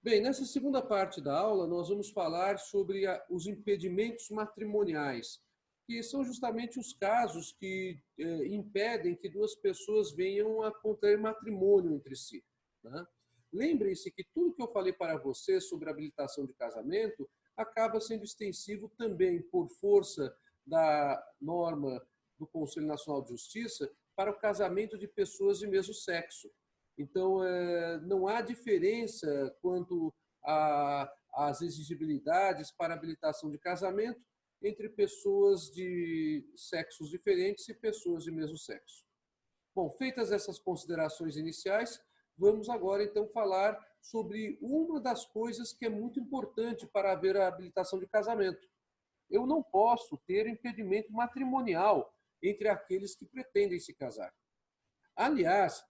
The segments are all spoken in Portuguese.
Bem, nessa segunda parte da aula, nós vamos falar sobre os impedimentos matrimoniais, que são justamente os casos que impedem que duas pessoas venham a contrair matrimônio entre si, né? Lembrem-se que tudo que eu falei para você sobre habilitação de casamento acaba sendo extensivo também, por força da norma do Conselho Nacional de Justiça, para o casamento de pessoas de mesmo sexo. Então, não há diferença quanto às exigibilidades para habilitação de casamento entre pessoas de sexos diferentes e pessoas de mesmo sexo. Bom, feitas essas considerações iniciais, vamos agora então falar sobre uma das coisas que é muito importante para haver a habilitação de casamento. Eu não posso ter impedimento matrimonial entre aqueles que pretendem se casar. Aliás,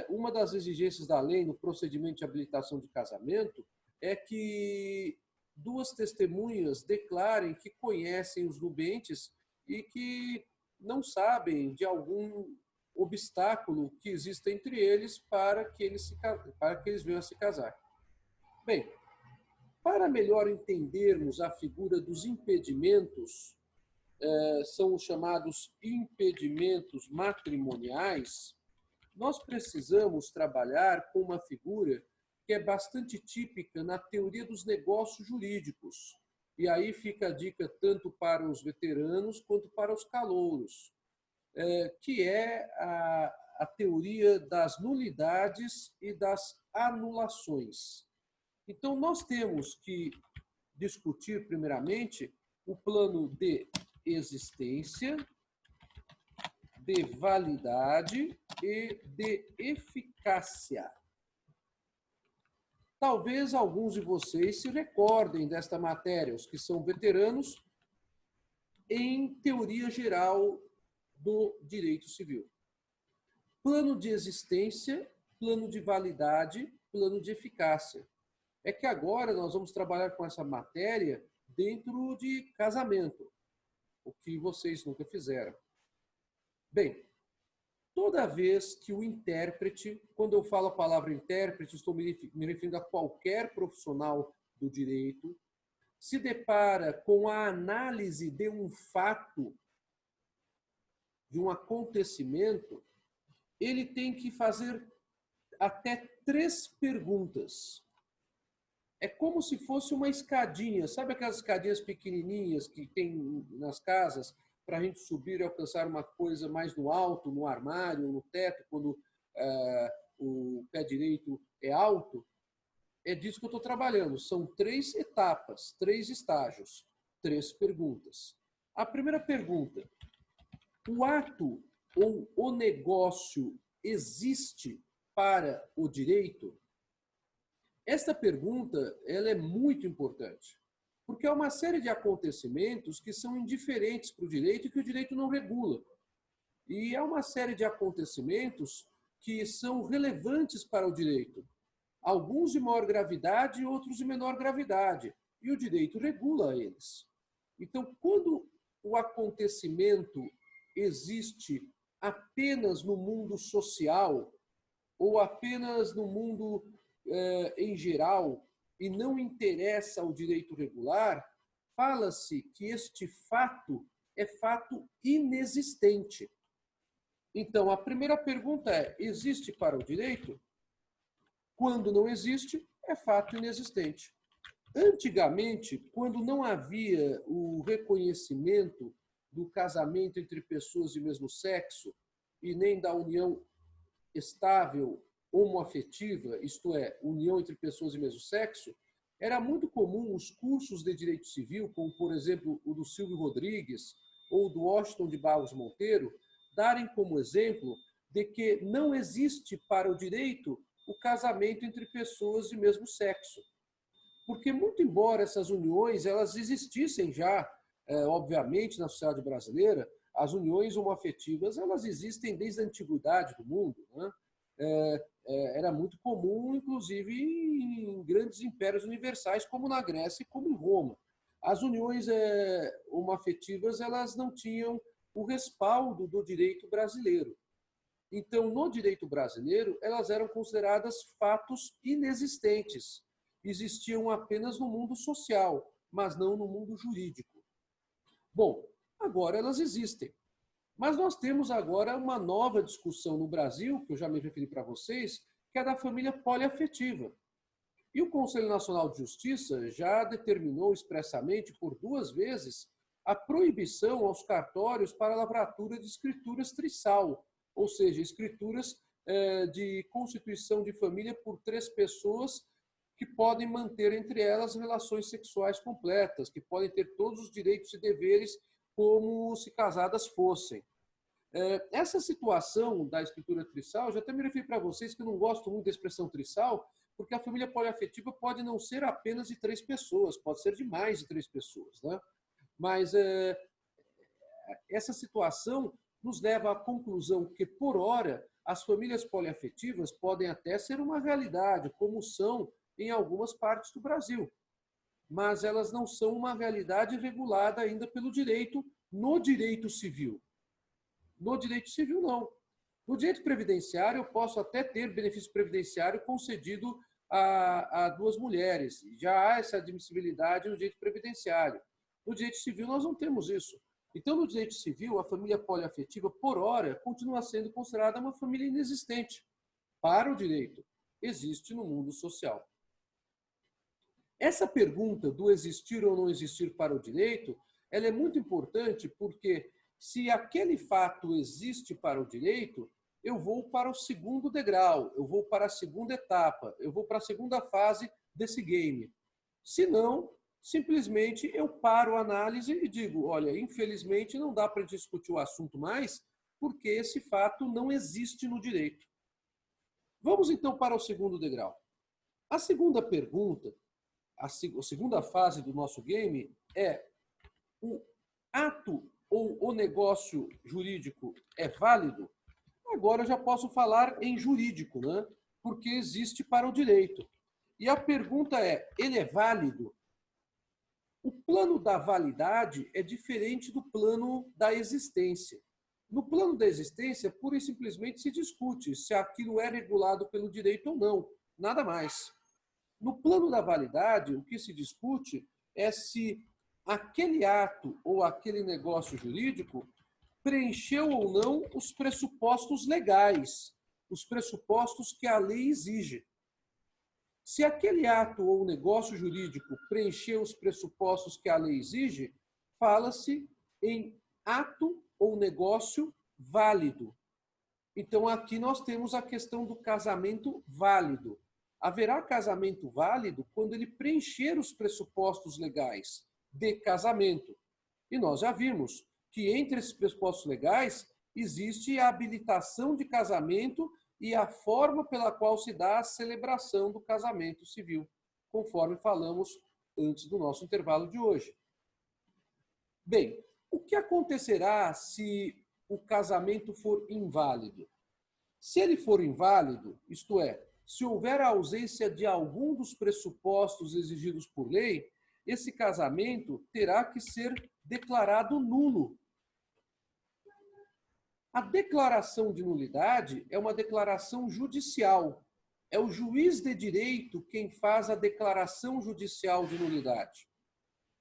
uma das exigências da lei no procedimento de habilitação de casamento é que duas testemunhas declarem que conhecem os nubentes e que não sabem de algum obstáculo que exista entre eles para que eles venham a se casar. Bem, para melhor entendermos a figura dos impedimentos, são os chamados impedimentos matrimoniais, nós precisamos trabalhar com uma figura que é bastante típica na teoria dos negócios jurídicos. E aí fica a dica tanto para os veteranos quanto para os calouros, que é a teoria das nulidades e das anulações. Então, nós temos que discutir, primeiramente, o plano de existência, de validade e de eficácia. Talvez alguns de vocês se recordem desta matéria, os que são veteranos, em teoria geral do direito civil. Plano de existência, plano de validade, plano de eficácia. É que agora nós vamos trabalhar com essa matéria dentro de casamento, o que vocês nunca fizeram. Bem, toda vez que o intérprete, quando eu falo a palavra intérprete, estou me referindo a qualquer profissional do direito, se depara com a análise de um fato, de um acontecimento, ele tem que fazer até 3 perguntas. É como se fosse uma escadinha, sabe aquelas escadinhas pequenininhas que tem nas casas para a gente subir e alcançar uma coisa mais no alto, no armário, no teto, quando o pé direito é alto? É disso que eu estou trabalhando. São 3 etapas, 3 estágios, 3 perguntas. A primeira pergunta: o ato ou o negócio existe para o direito? Esta pergunta ela é muito importante, porque há uma série de acontecimentos que são indiferentes para o direito e que o direito não regula. E há uma série de acontecimentos que são relevantes para o direito. Alguns de maior gravidade e outros de menor gravidade. E o direito regula eles. Então, quando o acontecimento existe apenas no mundo social ou apenas no mundo em geral e não interessa ao direito regular, fala-se que este fato é fato inexistente. Então, a primeira pergunta é: existe para o direito? Quando não existe, é fato inexistente. Antigamente, quando não havia o reconhecimento do casamento entre pessoas de mesmo sexo e nem da união estável homoafetiva, isto é, união entre pessoas de mesmo sexo, era muito comum os cursos de direito civil, como por exemplo o do Silvio Rodrigues ou do Washington de Barros Monteiro, darem como exemplo de que não existe para o direito o casamento entre pessoas de mesmo sexo. Porque, muito embora essas uniões elas existissem já, obviamente, na sociedade brasileira, as uniões homoafetivas elas existem desde a antiguidade do mundo, né? Era muito comum, inclusive, em grandes impérios universais, como na Grécia e como em Roma. As uniões homoafetivas elas não tinham o respaldo do direito brasileiro. Então, no direito brasileiro, elas eram consideradas fatos inexistentes. existiam apenas no mundo social, mas não no mundo jurídico. Bom, agora elas existem. Mas nós temos agora uma nova discussão no Brasil, que eu já me referi para vocês, que é da família poliafetiva. E o Conselho Nacional de Justiça já determinou expressamente por 2 vezes a proibição aos cartórios para a lavratura de escrituras trissal, ou seja, escrituras de constituição de família por 3 pessoas que podem manter entre elas relações sexuais completas, que podem ter todos os direitos e deveres como se casadas fossem. Essa situação da escritura trissal, já até me referi para vocês que eu não gosto muito da expressão trissal, porque a família poliafetiva pode não ser apenas de 3 pessoas, pode ser de mais de 3 pessoas, né? Mas essa situação nos leva à conclusão que, por hora, as famílias poliafetivas podem até ser uma realidade, como são em algumas partes do Brasil, mas elas não são uma realidade regulada ainda pelo direito, no direito civil. No direito civil, não. No direito previdenciário, eu posso até ter benefício previdenciário concedido a 2 mulheres. Já há essa admissibilidade no direito previdenciário. No direito civil, nós não temos isso. Então, no direito civil, a família poliafetiva, por hora, continua sendo considerada uma família inexistente. Para o direito, existe no mundo social. Essa pergunta do existir ou não existir para o direito, ela é muito importante porque se aquele fato existe para o direito, eu vou para o segundo degrau, eu vou para a segunda etapa, eu vou para a segunda fase desse game. Se não, simplesmente eu paro a análise e digo, olha, infelizmente não dá para discutir o assunto mais, porque esse fato não existe no direito. Vamos então para o segundo degrau. A segunda pergunta, a segunda fase do nosso game é: o ato ou o negócio jurídico é válido? Agora eu já posso falar em jurídico, né? Porque existe para o direito. E a pergunta é: ele é válido? O plano da validade é diferente do plano da existência. No plano da existência, pura e simplesmente se discute se aquilo é regulado pelo direito ou não, nada mais. No plano da validade, o que se discute é se aquele ato ou aquele negócio jurídico preencheu ou não os pressupostos legais, os pressupostos que a lei exige. Se aquele ato ou negócio jurídico preencheu os pressupostos que a lei exige, fala-se em ato ou negócio válido. Então, aqui nós temos a questão do casamento válido. Haverá casamento válido quando ele preencher os pressupostos legais de casamento. E nós já vimos que entre esses pressupostos legais existe a habilitação de casamento e a forma pela qual se dá a celebração do casamento civil, conforme falamos antes do nosso intervalo de hoje. Bem, o que acontecerá se o casamento for inválido? Se ele for inválido, isto é, se houver a ausência de algum dos pressupostos exigidos por lei, esse casamento terá que ser declarado nulo. A declaração de nulidade é uma declaração judicial. É o juiz de direito quem faz a declaração judicial de nulidade.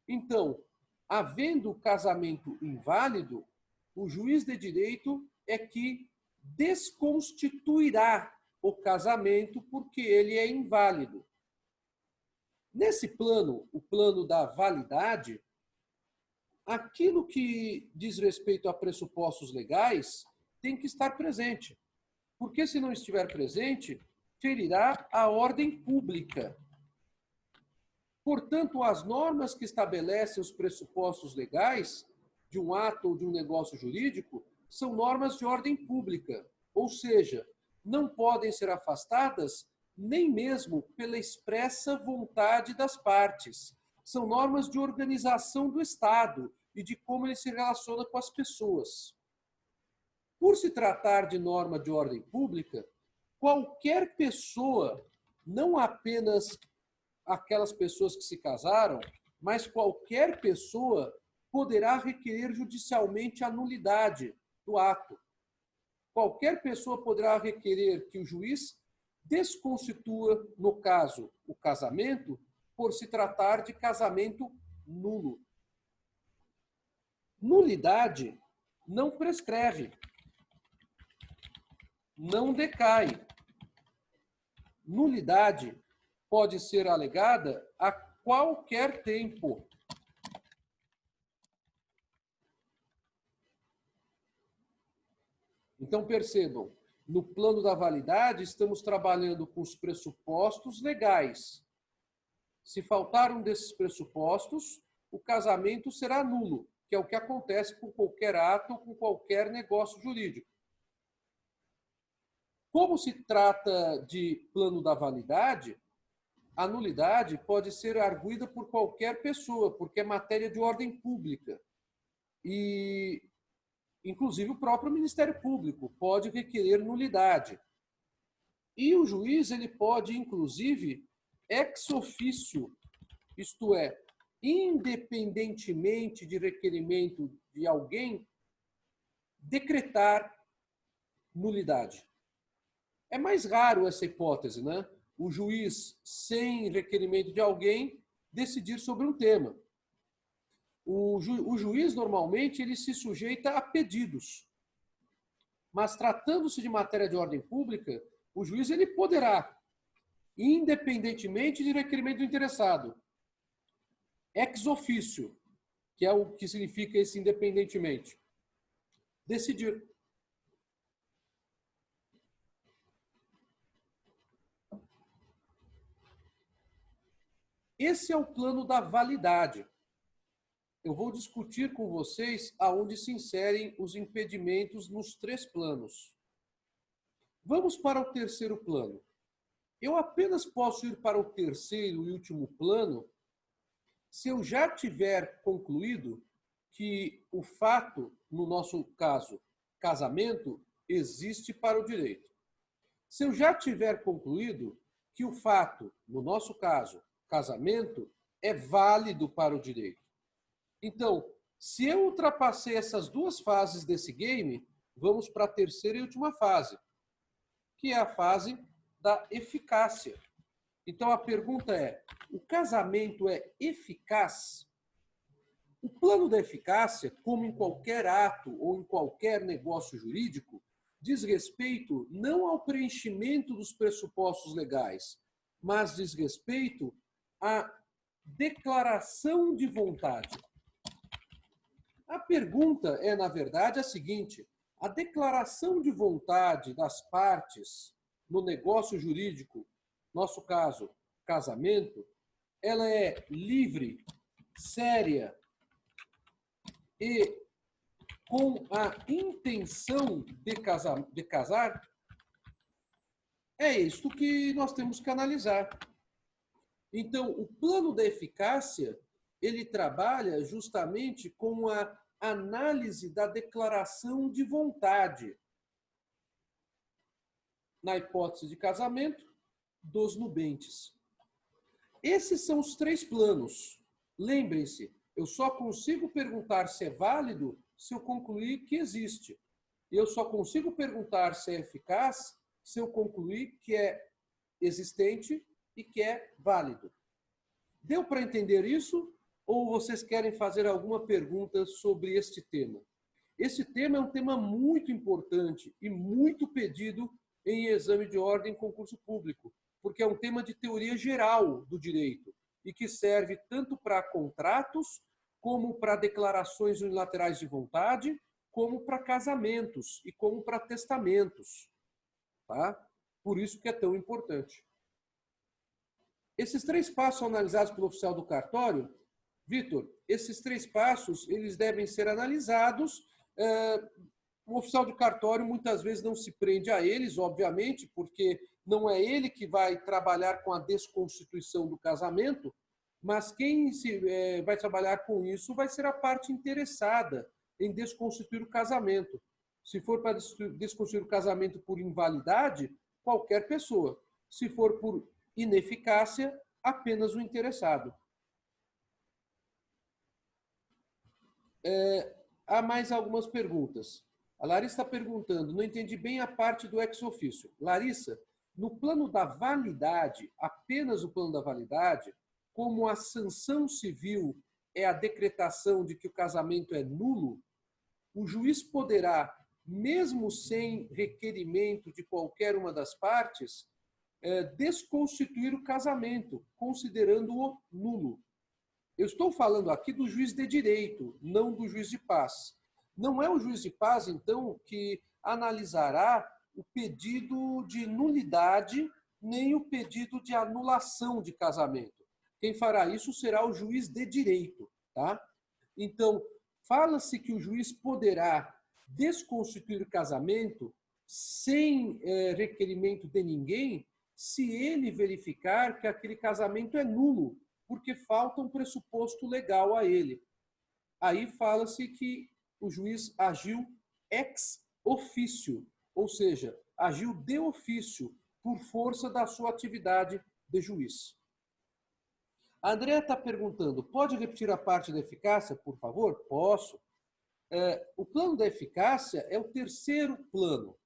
Então, havendo o casamento inválido, o juiz de direito é que desconstituirá o casamento porque ele é inválido. Nesse plano, o plano da validade, aquilo que diz respeito a pressupostos legais tem que estar presente, porque se não estiver presente, ferirá a ordem pública. Portanto, as normas que estabelecem os pressupostos legais de um ato ou de um negócio jurídico são normas de ordem pública, ou seja, não podem ser afastadas nem mesmo pela expressa vontade das partes. São normas de organização do Estado e de como ele se relaciona com as pessoas. Por se tratar de norma de ordem pública, qualquer pessoa, não apenas aquelas pessoas que se casaram, mas qualquer pessoa poderá requerer judicialmente a nulidade do ato. Qualquer pessoa poderá requerer que o juiz desconstitua, no caso, o casamento, por se tratar de casamento nulo. Nulidade não prescreve, não decai. Nulidade pode ser alegada a qualquer tempo. Então, percebam, no plano da validade, estamos trabalhando com os pressupostos legais. Se faltar um desses pressupostos, o casamento será nulo, que é o que acontece com qualquer ato ou com qualquer negócio jurídico. Como se trata de plano da validade, a nulidade pode ser arguida por qualquer pessoa, porque é matéria de ordem pública. E, inclusive, o próprio Ministério Público pode requerer nulidade. E o juiz ele pode, inclusive, ex officio, isto é, independentemente de requerimento de alguém, decretar nulidade. É mais raro essa hipótese, né? O juiz, sem requerimento de alguém, decidir sobre um tema. O juiz, normalmente, ele se sujeita a pedidos. Mas, tratando-se de matéria de ordem pública, o juiz ele poderá, independentemente de requerimento do interessado, ex officio, que é o que significa esse independentemente, decidir. Esse é o plano da validade. Eu vou discutir com vocês aonde se inserem os impedimentos nos 3 planos. Vamos para o terceiro plano. Eu apenas posso ir para o terceiro e último plano se eu já tiver concluído que o fato, no nosso caso, casamento, existe para o direito. Se eu já tiver concluído que o fato, no nosso caso, casamento, é válido para o direito. Então, se eu ultrapassei essas 2 fases desse game, vamos para a terceira e última fase, que é a fase da eficácia. Então, a pergunta é, o casamento é eficaz? O plano da eficácia, como em qualquer ato ou em qualquer negócio jurídico, diz respeito não ao preenchimento dos pressupostos legais, mas diz respeito à declaração de vontade. A pergunta é, na verdade, a seguinte: a declaração de vontade das partes no negócio jurídico, nosso caso, casamento, ela é livre, séria e com a intenção de casar? É isto que nós temos que analisar. Então, o plano da eficácia, ele trabalha justamente com a análise da declaração de vontade, na hipótese de casamento, dos nubentes. Esses são os 3 planos. Lembrem-se, eu só consigo perguntar se é válido se eu concluir que existe. Eu só consigo perguntar se é eficaz se eu concluir que é existente e que é válido. Deu para entender isso? Ou vocês querem fazer alguma pergunta sobre este tema? Esse tema é um tema muito importante e muito pedido em exame de ordem em concurso público, porque é um tema de teoria geral do direito e que serve tanto para contratos, como para declarações unilaterais de vontade, como para casamentos e como para testamentos. Tá? Por isso que é tão importante. Esses 3 passos são analisados pelo oficial do cartório. Vitor, esses 3 passos eles devem ser analisados. O oficial do cartório muitas vezes não se prende a eles, obviamente, porque não é ele que vai trabalhar com a desconstituição do casamento, mas quem vai trabalhar com isso vai ser a parte interessada em desconstituir o casamento. Se for para desconstituir o casamento por invalidade, qualquer pessoa. Se for por ineficácia, apenas o interessado. Há mais algumas perguntas. A Larissa está perguntando, não entendi bem a parte do ex officio. Larissa, No plano da validade, apenas o plano da validade, como a sanção civil é a decretação de que o casamento é nulo, o juiz poderá, mesmo sem requerimento de qualquer uma das partes, desconstituir o casamento, considerando-o nulo. Eu estou falando aqui do juiz de direito, não do juiz de paz. Não é o juiz de paz, então, que analisará o pedido de nulidade nem o pedido de anulação de casamento. Quem fará isso será o juiz de direito, tá? Então, fala-se que o juiz poderá desconstituir o casamento sem requerimento de ninguém, se ele verificar que aquele casamento é nulo, porque falta um pressuposto legal a ele. Aí fala-se que o juiz agiu ex officio, ou seja, agiu de ofício, por força da sua atividade de juiz. A Andrea está perguntando, pode repetir a parte da eficácia, por favor? Posso. O plano da eficácia é o terceiro plano.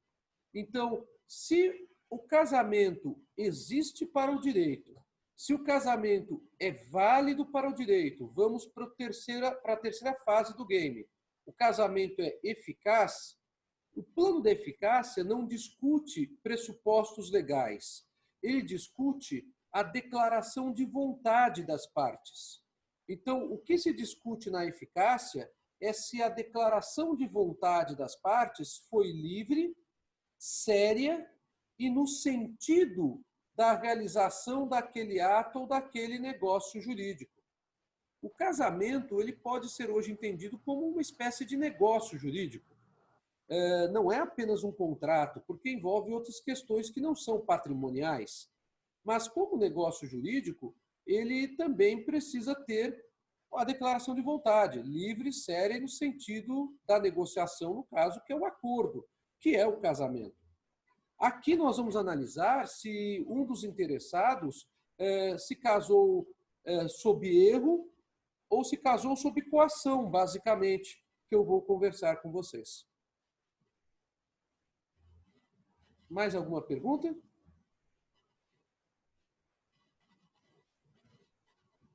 Então, se o casamento existe para o direito, se o casamento é válido para o direito, vamos para a terceira fase do game. O casamento é eficaz. O plano da eficácia não discute pressupostos legais. Ele discute a declaração de vontade das partes. Então, o que se discute na eficácia é se a declaração de vontade das partes foi livre, séria e no sentido da realização daquele ato ou daquele negócio jurídico. O casamento ele pode ser hoje entendido como uma espécie de negócio jurídico. Não é apenas um contrato, porque envolve outras questões que não são patrimoniais. Mas como negócio jurídico, ele também precisa ter a declaração de vontade, livre, séria e no sentido da negociação, no caso, que é o acordo, que é o casamento. Aqui nós vamos analisar se um dos interessados se casou sob erro ou se casou sob coação, basicamente, que eu vou conversar com vocês. Mais alguma pergunta?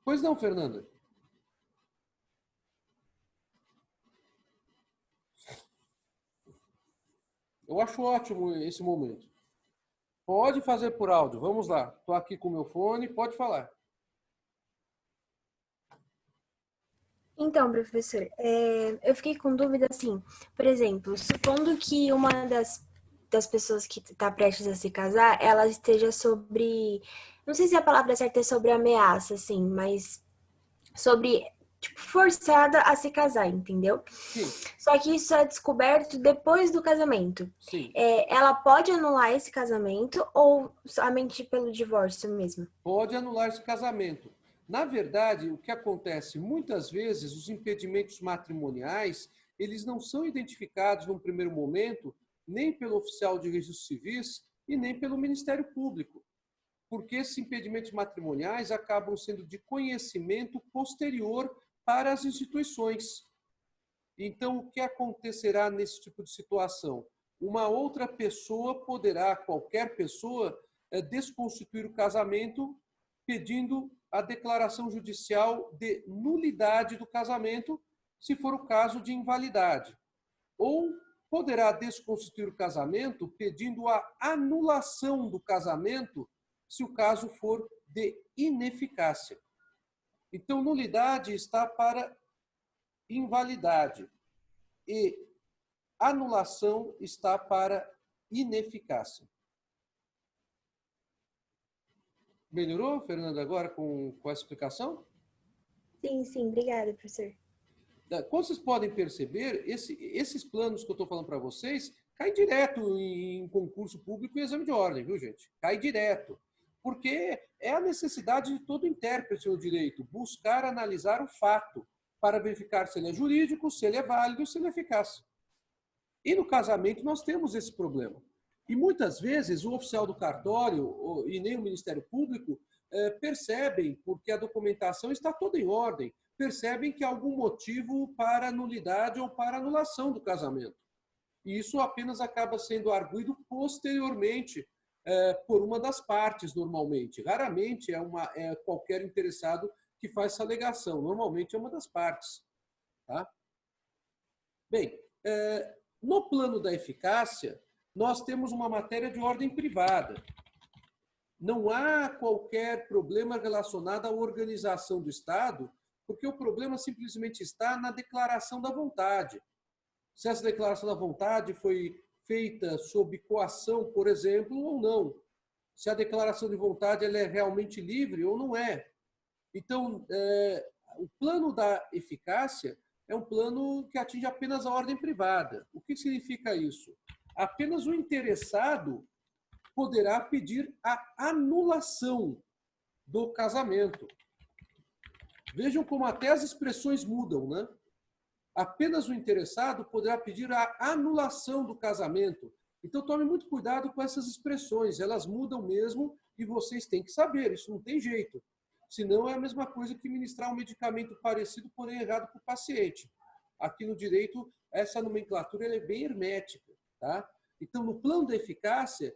Pois não, Fernanda. Eu acho ótimo esse momento. Pode fazer por áudio. Vamos lá. Estou aqui com o meu fone. Pode falar. Então, professor, eu fiquei com dúvida assim, por exemplo, supondo que uma das pessoas que está prestes a se casar, ela esteja sobre, não sei se a palavra certa é sobre ameaça, assim, mas sobre, tipo, forçada a se casar, entendeu? Sim. Só que isso é descoberto depois do casamento. Sim. Ela pode anular esse casamento ou somente pelo divórcio mesmo? Pode anular esse casamento. Na verdade, o que acontece, muitas vezes, os impedimentos matrimoniais, eles não são identificados num primeiro momento, nem pelo oficial de registros civis e nem pelo Ministério Público, porque esses impedimentos matrimoniais acabam sendo de conhecimento posterior para as instituições. Então, o que acontecerá nesse tipo de situação? Uma outra pessoa poderá, qualquer pessoa, desconstituir o casamento pedindo a declaração judicial de nulidade do casamento, se for o caso de invalidade. Ou poderá desconstituir o casamento pedindo a anulação do casamento, se o caso for de ineficácia. Então, nulidade está para invalidade e anulação está para ineficácia. Melhorou, Fernanda, agora com essa explicação? Sim, obrigada, professor. Como vocês podem perceber, esses planos que eu estou falando para vocês caem direto em concurso público e exame de ordem, viu, gente? Cai direto. Porque é a necessidade de todo intérprete no direito, buscar analisar o fato, para verificar se ele é jurídico, se ele é válido, se ele é eficaz. E no casamento nós temos esse problema. E muitas vezes o oficial do cartório e nem o Ministério Público percebem, porque a documentação está toda em ordem, percebem que há algum motivo para nulidade ou para anulação do casamento. E isso apenas acaba sendo arguido posteriormente por uma das partes, normalmente. Raramente é qualquer interessado que faz essa alegação. Normalmente é uma das partes. Tá? Bem, no plano da eficácia, nós temos uma matéria de ordem privada. Não há qualquer problema relacionado à organização do Estado, porque o problema simplesmente está na declaração da vontade. Se essa declaração da vontade foi feita sob coação, por exemplo, ou não. Se a declaração de vontade ela é realmente livre ou não é. Então, o plano da eficácia é um plano que atinge apenas a ordem privada. O que significa isso? Apenas o interessado poderá pedir a anulação do casamento. Vejam como até as expressões mudam, né? Apenas o interessado poderá pedir a anulação do casamento. Então, tome muito cuidado com essas expressões. Elas mudam mesmo e vocês têm que saber. Isso não tem jeito. Senão, é a mesma coisa que ministrar um medicamento parecido, porém errado para o paciente. Aqui no direito, essa nomenclatura é bem hermética. Tá? Então, no plano da eficácia,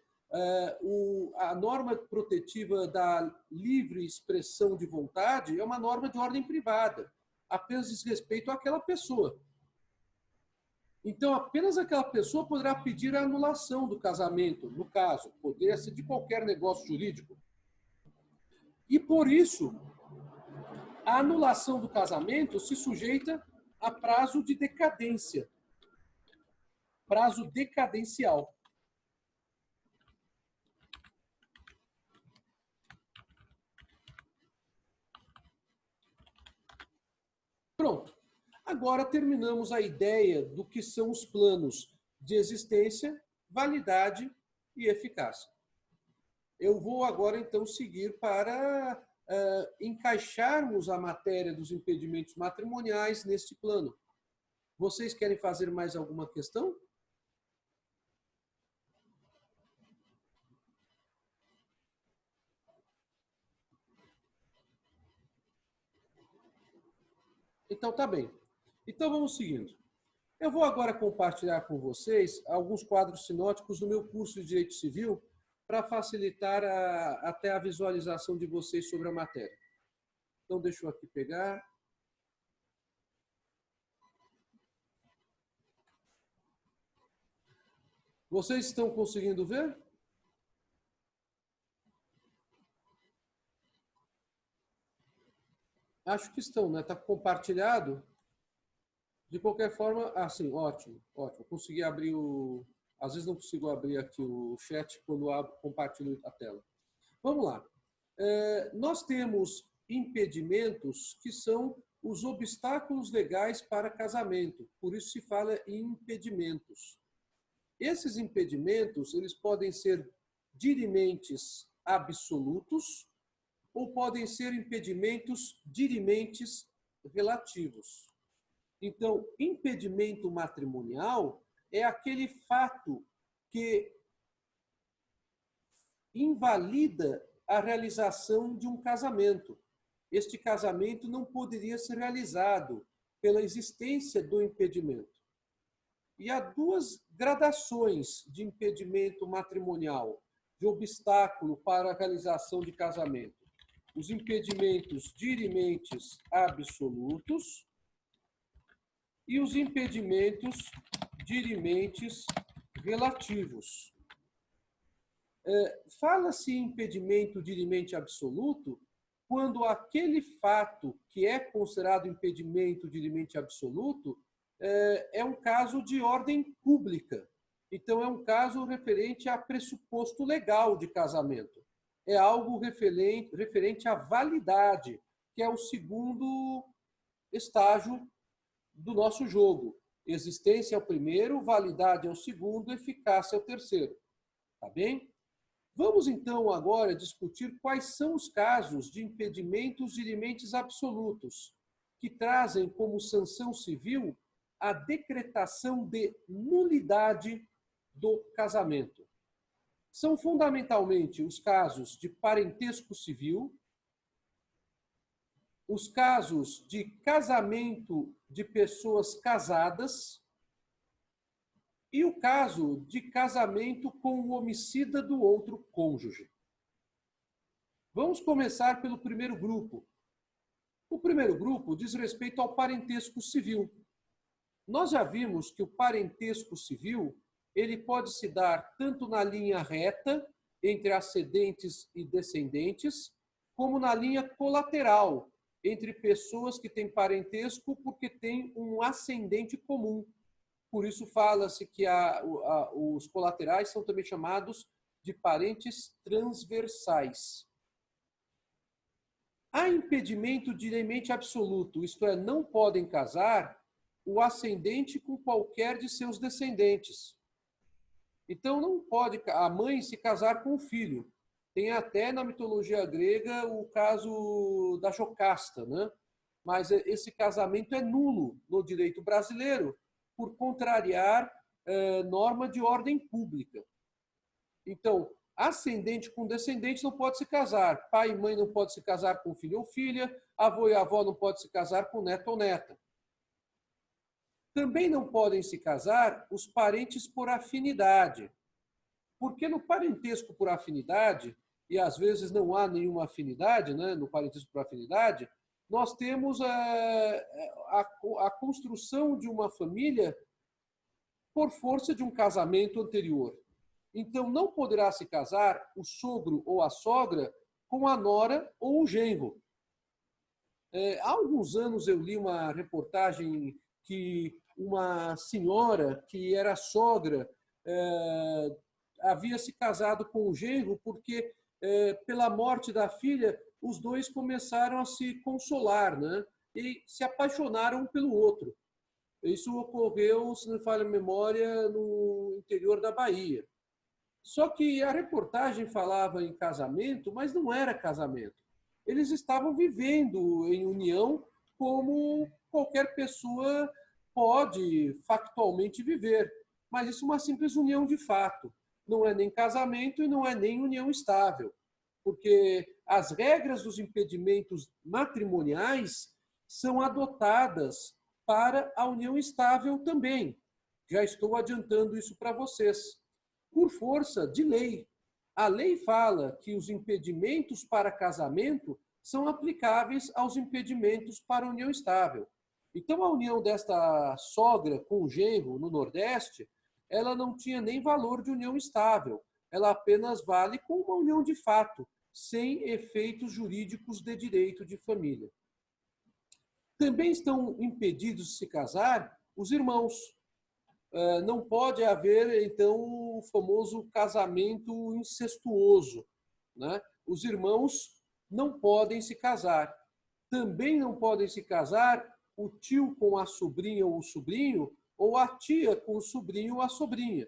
a norma protetiva da livre expressão de vontade é uma norma de ordem privada. Apenas diz respeito àquela pessoa. Então, apenas aquela pessoa poderá pedir a anulação do casamento, no caso, poderia ser de qualquer negócio jurídico. E, por isso, a anulação do casamento se sujeita a prazo de decadência, prazo decadencial. Pronto. Agora terminamos a ideia do que são os planos de existência, validade e eficácia. Eu vou agora, então, seguir para encaixarmos a matéria dos impedimentos matrimoniais neste plano. Vocês querem fazer mais alguma questão? Então, tá bem. Então, vamos seguindo. Eu vou agora compartilhar com vocês alguns quadros sinóticos do meu curso de Direito Civil para facilitar até a visualização de vocês sobre a matéria. Então, deixa eu aqui pegar. Vocês estão conseguindo ver? Acho que estão, né? Está compartilhado? De qualquer forma, sim, ótimo, ótimo. Consegui abrir o... Às vezes não consigo abrir aqui o chat quando compartilho a tela. Vamos lá. Nós temos impedimentos que são os obstáculos legais para casamento. Por isso se fala em impedimentos. Esses impedimentos, eles podem ser dirimentes absolutos ou podem ser impedimentos dirimentes relativos. Então, impedimento matrimonial é aquele fato que invalida a realização de um casamento. Este casamento não poderia ser realizado pela existência do impedimento. E há duas gradações de impedimento matrimonial, de obstáculo para a realização de casamento. Os impedimentos dirimentes absolutos e os impedimentos dirimentes relativos. Fala-se em impedimento dirimente absoluto quando aquele fato que é considerado impedimento dirimente absoluto é um caso de ordem pública. Então, é um caso referente a pressuposto legal de casamento. É algo referente à validade, que é o segundo estágio do nosso jogo. Existência é o primeiro, validade é o segundo, eficácia é o terceiro. Tá bem? Vamos, então, agora discutir quais são os casos de impedimentos dirimentes absolutos que trazem como sanção civil a decretação de nulidade do casamento. São fundamentalmente os casos de parentesco civil, os casos de casamento de pessoas casadas E o caso de casamento com o homicida do outro cônjuge. Vamos começar pelo primeiro grupo. O primeiro grupo diz respeito ao parentesco civil. Nós já vimos que o parentesco civil ele pode se dar tanto na linha reta, entre ascendentes e descendentes, como na linha colateral, entre pessoas que têm parentesco porque têm um ascendente comum. Por isso fala-se que os colaterais são também chamados de parentes transversais. Há impedimento de limite absoluto, isto é, não podem casar o ascendente com qualquer de seus descendentes. Então não pode a mãe se casar com o filho. Tem até na mitologia grega o caso da Jocasta, né? Mas esse casamento é nulo no direito brasileiro por contrariar norma de ordem pública. Então, ascendente com descendente não pode se casar. Pai e mãe não pode se casar com filho ou filha. Avô e avó não pode se casar com neto ou neta. Também não podem se casar os parentes por afinidade. Porque no parentesco por afinidade, e às vezes não há nenhuma afinidade, né, no parentesco por afinidade, nós temos a construção de uma família por força de um casamento anterior. Então, não poderá se casar o sogro ou a sogra com a nora ou o genro. Há alguns anos eu li uma reportagem que uma senhora que era sogra havia se casado com o genro porque, pela morte da filha, os dois começaram a se consolar, né? E se apaixonaram um pelo outro. Isso ocorreu, se não me falha a memória, no interior da Bahia. Só que a reportagem falava em casamento, mas não era casamento. Eles estavam vivendo em união como qualquer pessoa pode factualmente viver. Mas isso é uma simples união de fato. Não é nem casamento e não é nem união estável. Porque as regras dos impedimentos matrimoniais são adotadas para a união estável também. Já estou adiantando isso para vocês. Por força de lei. A lei fala que os impedimentos para casamento são aplicáveis aos impedimentos para união estável. Então, a união desta sogra com o genro no Nordeste, ela não tinha nem valor de união estável. Ela apenas vale como uma união de fato, sem efeitos jurídicos de direito de família. Também estão impedidos de se casar os irmãos. Não pode haver, então, o famoso casamento incestuoso, né? Os irmãos não podem se casar. Também não podem se casar o tio com a sobrinha ou o sobrinho, ou a tia com o sobrinho ou a sobrinha.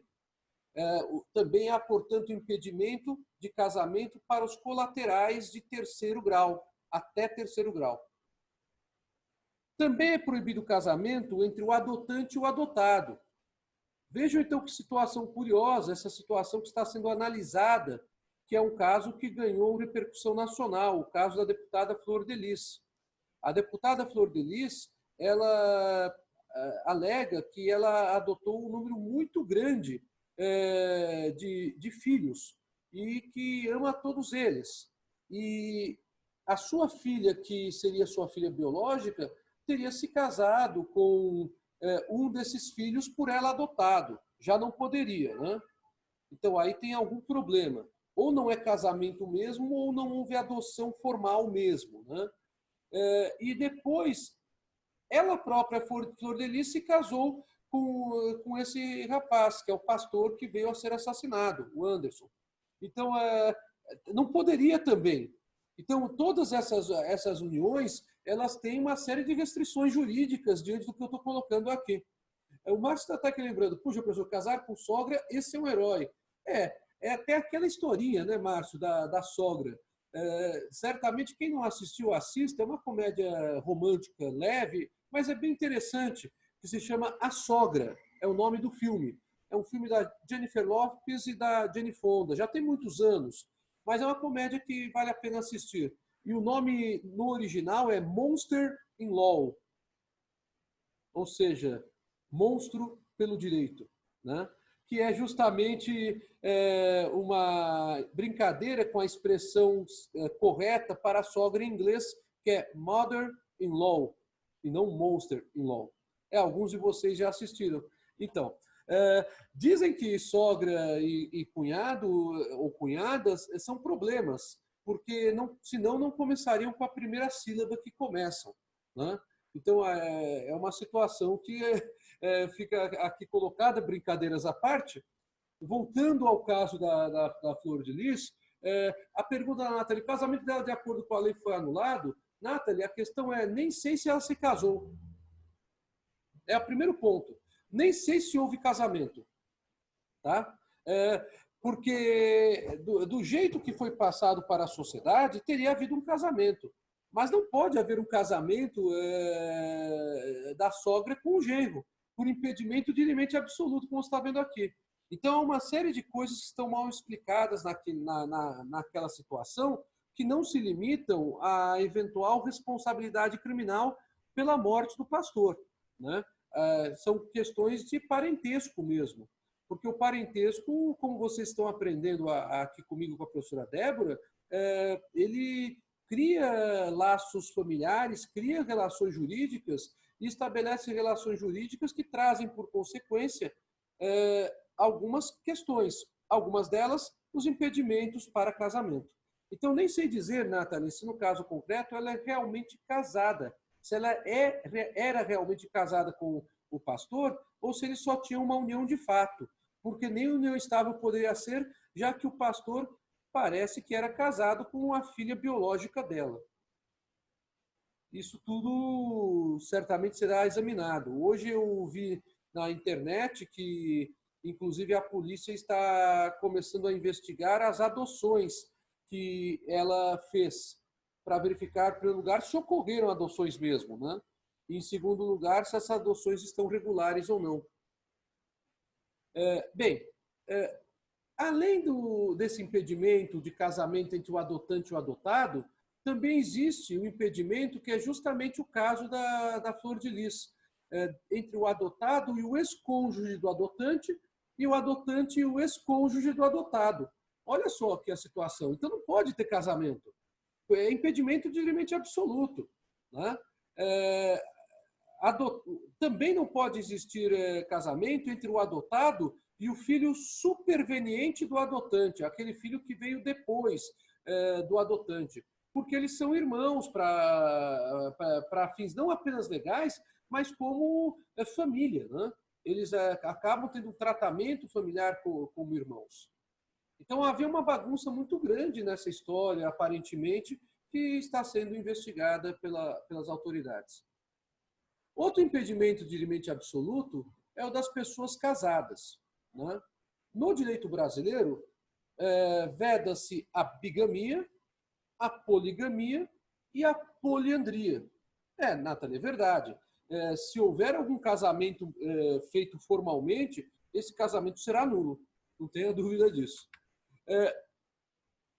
Também há, portanto, impedimento de casamento para os colaterais de terceiro grau, até terceiro grau. Também é proibido o casamento entre o adotante e o adotado. Vejam, então, que situação curiosa, essa situação que está sendo analisada, que é um caso que ganhou repercussão nacional, o caso da deputada Flor de Lis. A deputada Flor de Lis, ela alega que ela adotou um número muito grande de filhos e que ama todos eles. E a sua filha, que seria sua filha biológica, teria se casado com um desses filhos por ela adotado. Já não poderia, né? Então aí tem algum problema. Ou não é casamento mesmo, ou não houve adoção formal mesmo, né? E depois, ela própria, Flor de Lis, se casou com esse rapaz, que é o pastor que veio a ser assassinado, o Anderson. Então, não poderia também. Então, todas essas uniões, elas têm uma série de restrições jurídicas diante do que eu estou colocando aqui. O Márcio está até aqui lembrando, puxa, professor, casar com sogra, esse é um herói. É até aquela historinha, né, Márcio, da sogra. Certamente quem não assistiu, assista, é uma comédia romântica leve, mas é bem interessante, que se chama A Sogra, é o nome do filme. É um filme da Jennifer Lopez e da Jane Fonda, já tem muitos anos, mas é uma comédia que vale a pena assistir. E o nome no original é Monster in Law, ou seja, monstro pelo direito. né? Que é justamente uma brincadeira com a expressão correta para a sogra em inglês, que é mother-in-law, e não monster-in-law. Alguns de vocês já assistiram. Então, dizem que sogra e cunhado ou cunhadas são problemas, porque senão não começariam com a primeira sílaba que começam, né? Então, é uma situação que fica aqui colocada, brincadeiras à parte. Voltando ao caso da Flor de Lis, a pergunta da Nathalie, o casamento dela, de acordo com a lei, foi anulado? Nathalie, a questão é, nem sei se ela se casou. É o primeiro ponto. Nem sei se houve casamento. Tá? Porque do jeito que foi passado para a sociedade, teria havido um casamento. Mas não pode haver um casamento da sogra com o genro, por impedimento de limite absoluto, como você está vendo aqui. Então, há uma série de coisas que estão mal explicadas naquela situação, que não se limitam à eventual responsabilidade criminal pela morte do pastor, né? São questões de parentesco mesmo. Porque o parentesco, como vocês estão aprendendo aqui comigo com a professora Débora, ele cria laços familiares, cria relações jurídicas e estabelece relações jurídicas que trazem, por consequência, algumas questões. Algumas delas, os impedimentos para casamento. Então, nem sei dizer, Nathalie, se no caso concreto ela é realmente casada, se ela era realmente casada com o pastor ou se ele só tinha uma união de fato, porque nem união estável poderia ser, já que o pastor parece que era casado com a filha biológica dela. Isso tudo certamente será examinado. Hoje eu vi na internet que, inclusive, a polícia está começando a investigar as adoções que ela fez, para verificar, em primeiro lugar, se ocorreram adoções mesmo, né? E, em segundo lugar, se essas adoções estão regulares ou não. Bem, além desse impedimento de casamento entre o adotante e o adotado, também existe o impedimento que é justamente o caso da Flor de Lis, entre o adotado e o ex-cônjuge do adotante e o adotante e o ex-cônjuge do adotado. Olha só aqui a situação. Então não pode ter casamento. É impedimento de limite absoluto, né? Também não pode existir casamento entre o adotado e o filho superveniente do adotante, aquele filho que veio depois do adotante, porque eles são irmãos para fins não apenas legais, mas como família, né? Eles acabam tendo um tratamento familiar como irmãos. Então havia uma bagunça muito grande nessa história, aparentemente, que está sendo investigada pelas autoridades. Outro impedimento de limite absoluto é o das pessoas casadas, né? No direito brasileiro, veda-se a bigamia, a poligamia e a poliandria. Nathalie, é verdade. Se houver algum casamento feito formalmente, esse casamento será nulo. Não tenha dúvida disso.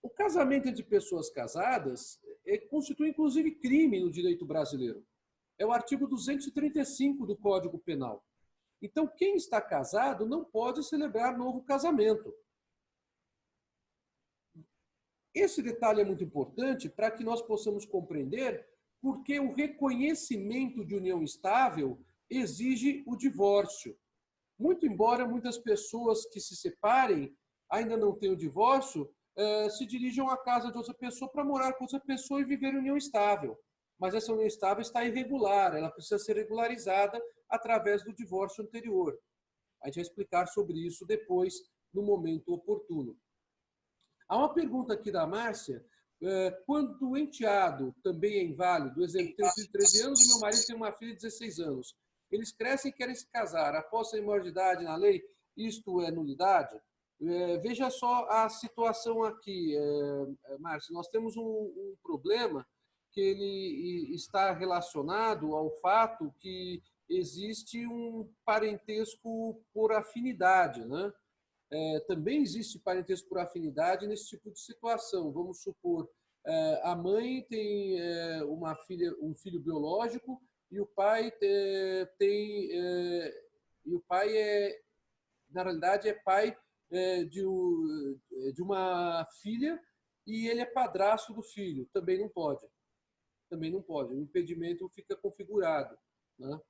O casamento entre pessoas casadas constitui, inclusive, crime no direito brasileiro. É o artigo 235 do Código Penal. Então, quem está casado não pode celebrar novo casamento. Esse detalhe é muito importante para que nós possamos compreender porque o reconhecimento de união estável exige o divórcio. Muito embora muitas pessoas que se separem ainda não tenham divórcio, se dirijam à casa de outra pessoa para morar com outra pessoa e viver união estável. Mas essa união estável está irregular, ela precisa ser regularizada através do divórcio anterior. A gente vai explicar sobre isso depois, no momento oportuno. Há uma pergunta aqui da Márcia. Quando o enteado também é inválido, exemplo, tenho um filho de 13 anos e meu marido tem uma filha de 16 anos. Eles crescem e querem se casar. Após serem maior de idade na lei, isto é nulidade? Veja só a situação aqui, Márcia. Nós temos um problema que ele está relacionado ao fato que existe um parentesco por afinidade, né? Também existe parentesco por afinidade nesse tipo de situação. Vamos supor, a mãe tem um filho biológico e o pai na realidade, é pai de uma filha e ele é padrasto do filho. Também não pode. Também não pode. O impedimento fica configurado, né?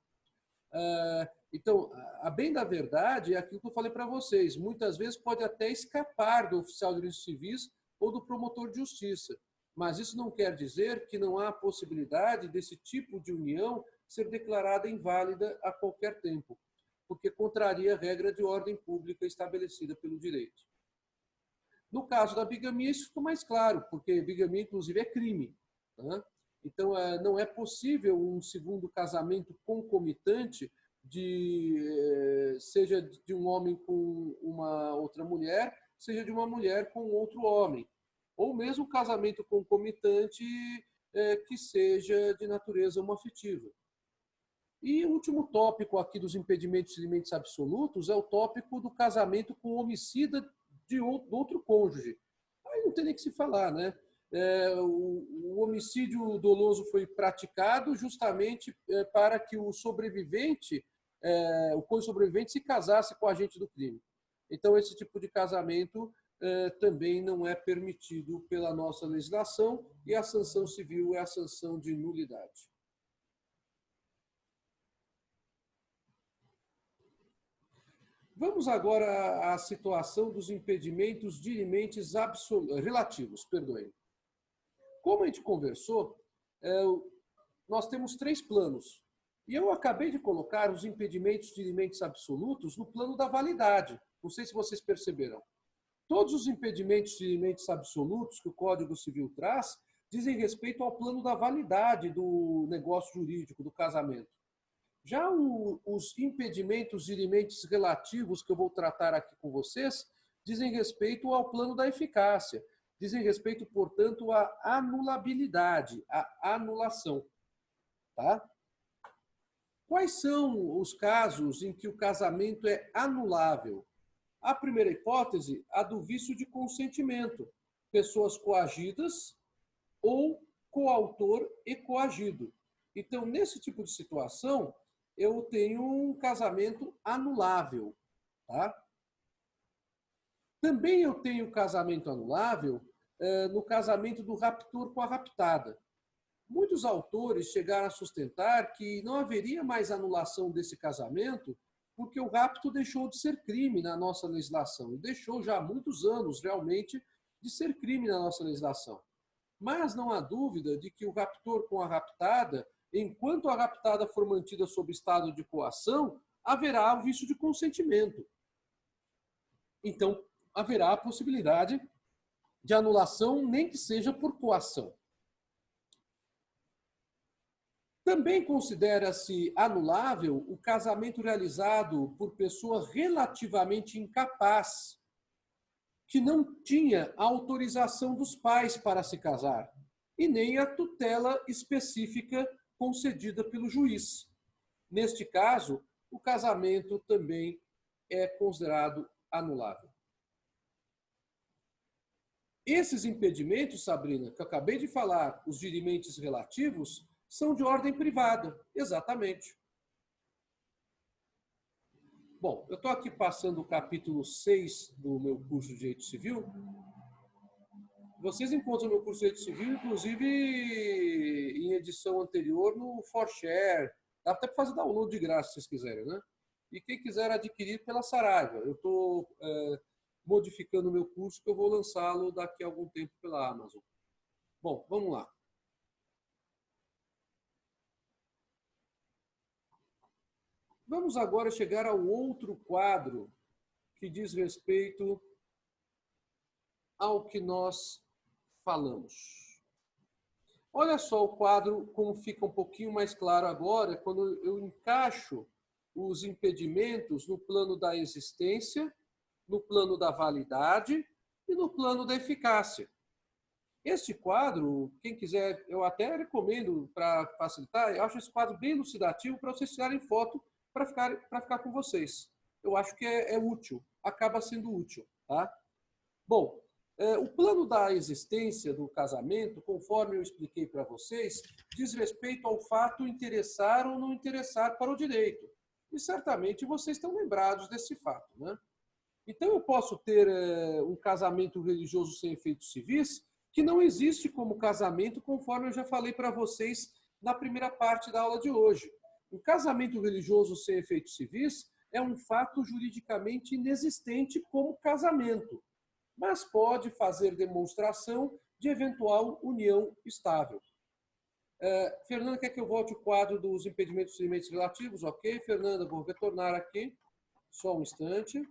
Então, a bem da verdade, é aquilo que eu falei para vocês. Muitas vezes pode até escapar do oficial de direitos civis ou do promotor de justiça. Mas isso não quer dizer que não há possibilidade desse tipo de união ser declarada inválida a qualquer tempo, porque contraria a regra de ordem pública estabelecida pelo direito. No caso da bigamia, isso ficou mais claro, porque bigamia, inclusive, é crime, né? Então, não é possível um segundo casamento concomitante, seja de um homem com uma outra mulher, seja de uma mulher com outro homem. Ou mesmo casamento concomitante que seja de natureza homoafetiva. E o último tópico aqui dos impedimentos e limites absolutos é o tópico do casamento com homicida do outro cônjuge. Aí não tem nem que se falar, né? O homicídio doloso foi praticado justamente para que o sobrevivente, o cônjuge sobrevivente, se casasse com o agente do crime. Então, esse tipo de casamento também não é permitido pela nossa legislação e a sanção civil é a sanção de nulidade. Vamos agora à situação dos impedimentos dirimente relativos. Perdoem. Como a gente conversou, nós temos 3 planos. E eu acabei de colocar os impedimentos dirimente absolutos no plano da validade. Não sei se vocês perceberam. Todos os impedimentos dirimente absolutos que o Código Civil traz dizem respeito ao plano da validade do negócio jurídico, do casamento. Já os impedimentos dirimentes relativos que eu vou tratar aqui com vocês dizem respeito ao plano da eficácia, dizem respeito, portanto, à anulabilidade, à anulação. Tá? Quais são os casos em que o casamento é anulável? A primeira hipótese, a do vício de consentimento, pessoas coagidas ou coautor e coagido. Então, nesse tipo de situação, eu tenho um casamento anulável. Tá? Também eu tenho casamento anulável no casamento do raptor com a raptada. Muitos autores chegaram a sustentar que não haveria mais anulação desse casamento porque o rapto deixou de ser crime na nossa legislação. E deixou já há muitos anos, realmente, de ser crime na nossa legislação. Mas não há dúvida de que o raptor com a raptada, enquanto a raptada for mantida sob estado de coação, haverá o vício de consentimento. Então, haverá a possibilidade de anulação, nem que seja por coação. Também considera-se anulável o casamento realizado por pessoa relativamente incapaz, que não tinha a autorização dos pais para se casar, e nem a tutela específica concedida pelo juiz. Neste caso, o casamento também é considerado anulável. Esses impedimentos, Sabrina, que eu acabei de falar, os dirimentes relativos, são de ordem privada, exatamente. Bom, eu estou aqui passando o capítulo 6 do meu curso de Direito Civil. Vocês encontram o meu curso de Direito Civil, inclusive em edição anterior no ForShare. Dá até para fazer download de graça, se vocês quiserem, né? E quem quiser adquirir pela Saraiva. Eu estou modificando o meu curso, que eu vou lançá-lo daqui a algum tempo pela Amazon. Bom, vamos lá. Vamos agora chegar ao outro quadro que diz respeito ao que nós falamos. Olha só o quadro como fica um pouquinho mais claro agora quando eu encaixo os impedimentos no plano da existência, no plano da validade e no plano da eficácia. Este quadro, quem quiser, eu até recomendo para facilitar, eu acho esse quadro bem elucidativo para vocês tirarem foto para ficar com vocês. Eu acho que é útil, acaba sendo útil. Tá? Bom, o plano da existência do casamento, conforme eu expliquei para vocês, diz respeito ao fato interessar ou não interessar para o direito. E certamente vocês estão lembrados desse fato. Né? Então, eu posso ter um casamento religioso sem efeitos civis, que não existe como casamento, conforme eu já falei para vocês na primeira parte da aula de hoje. O casamento religioso sem efeitos civis é um fato juridicamente inexistente como casamento, mas pode fazer demonstração de eventual união estável. Fernanda, quer que eu volte o quadro dos impedimentos e limites relativos? Ok, Fernanda, vou retornar aqui. Só um instante.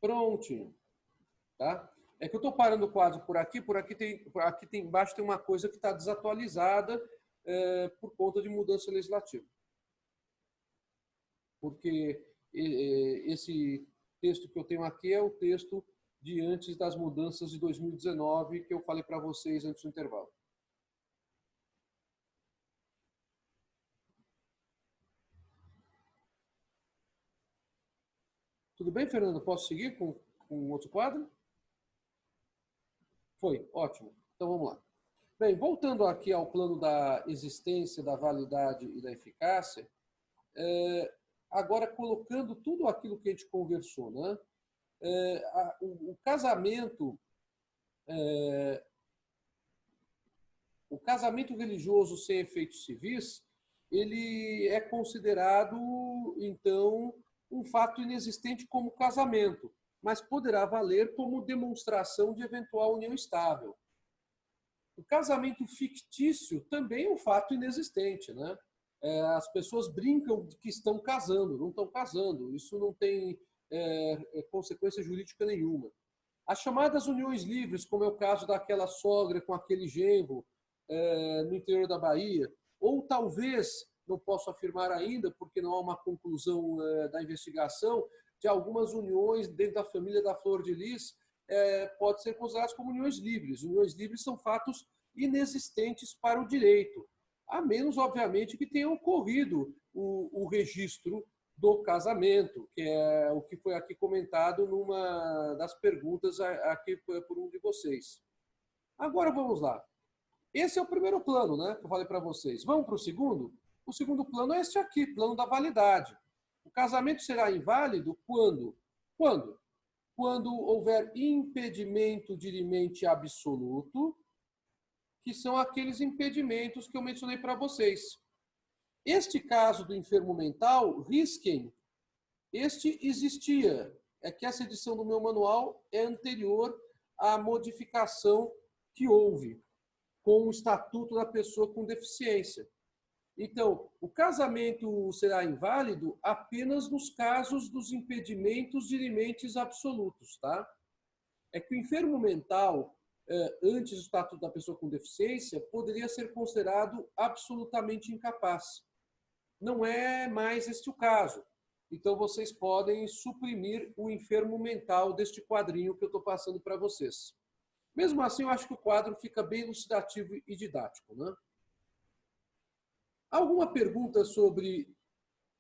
Prontinho. Tá? É que eu estou parando o quadro por aqui tem embaixo tem uma coisa que está desatualizada por conta de mudança legislativa. Porque esse texto que eu tenho aqui é o texto de antes das mudanças de 2019 que eu falei para vocês antes do intervalo. Tudo bem, Fernando? Posso seguir com outro quadro? Foi, ótimo. Então vamos lá. Bem, voltando aqui ao plano da existência, da validade e da eficácia, agora colocando tudo aquilo que a gente conversou, né? O casamento religioso sem efeitos civis, ele é considerado, então, um fato inexistente como casamento, mas poderá valer como demonstração de eventual união estável. O casamento fictício também é um fato inexistente, né? As pessoas brincam de que estão casando, não estão casando. Isso não tem consequência jurídica nenhuma. As chamadas uniões livres, como é o caso daquela sogra com aquele genro no interior da Bahia, ou talvez, não posso afirmar ainda, porque não há uma conclusão da investigação, de algumas uniões dentro da família da Flor de Lis, pode ser consideradas como uniões livres. Uniões livres são fatos inexistentes para o direito, a menos, obviamente, que tenha ocorrido o registro do casamento, que é o que foi aqui comentado numa das perguntas aqui por um de vocês. Agora vamos lá. Esse é o primeiro plano, né, que eu falei para vocês. Vamos para o segundo? O segundo plano é este aqui, plano da validade. O casamento será inválido quando? Quando houver impedimento dirimente absoluto, que são aqueles impedimentos que eu mencionei para vocês. Este caso do enfermo mental, risquem, este existia. É que essa edição do meu manual é anterior à modificação que houve com o Estatuto da Pessoa com Deficiência. Então, o casamento será inválido apenas nos casos dos impedimentos dirimentes absolutos, tá? É que o enfermo mental, antes do Estatuto da Pessoa com Deficiência, poderia ser considerado absolutamente incapaz. Não é mais este o caso. Então, vocês podem suprimir o enfermo mental deste quadrinho que eu estou passando para vocês. Mesmo assim, eu acho que o quadro fica bem elucidativo e didático, né? Alguma pergunta sobre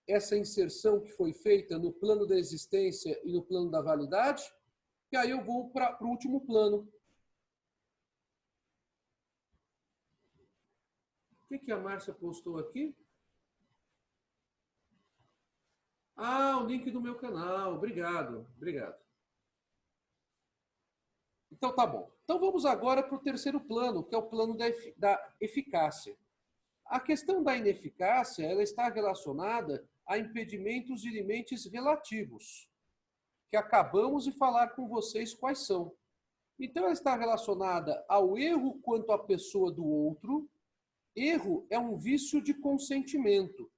essa inserção que foi feita no plano da existência e no plano da validade? E aí eu vou para o último plano. O que a Márcia postou aqui? Ah, o link do meu canal. Obrigado, obrigado. Então tá bom. Então vamos agora para o terceiro plano, que é o plano da eficácia. A questão da ineficácia, ela está relacionada a impedimentos dirimente relativos, que acabamos de falar com vocês quais são. Então ela está relacionada ao erro quanto à pessoa do outro. Erro é um vício de consentimento.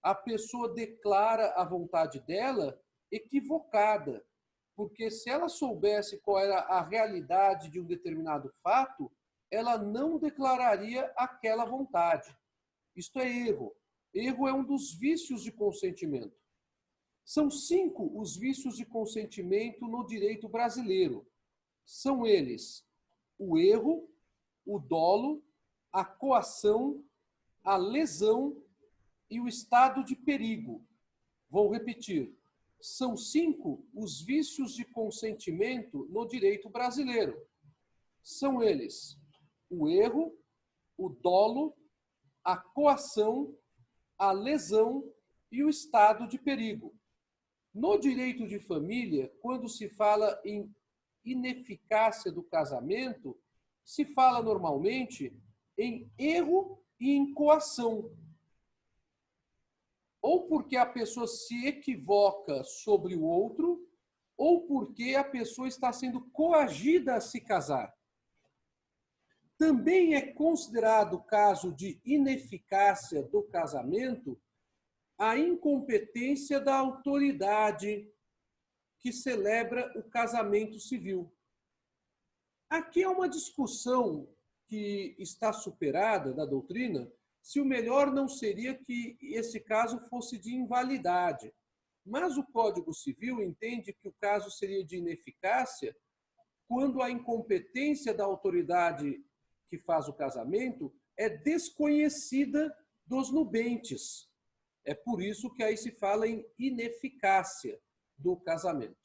A pessoa declara a vontade dela equivocada, porque se ela soubesse qual era a realidade de um determinado fato, ela não declararia aquela vontade. Isto é erro. Erro é um dos vícios de consentimento. São 5 os vícios de consentimento no direito brasileiro. São eles: o erro, o dolo, a coação, a lesão e o estado de perigo. Vou repetir. São 5 os vícios de consentimento no direito brasileiro. São eles: o erro, o dolo, a coação, a lesão e o estado de perigo. No direito de família, quando se fala em ineficácia do casamento, se fala normalmente em erro e em coação. Ou porque a pessoa se equivoca sobre o outro, ou porque a pessoa está sendo coagida a se casar. Também é considerado caso de ineficácia do casamento a incompetência da autoridade que celebra o casamento civil. Aqui é uma discussão que está superada da doutrina, se o melhor não seria que esse caso fosse de invalidade. Mas o Código Civil entende que o caso seria de ineficácia quando a incompetência da autoridade que faz o casamento é desconhecida dos nubentes. É por isso que aí se fala em ineficácia do casamento.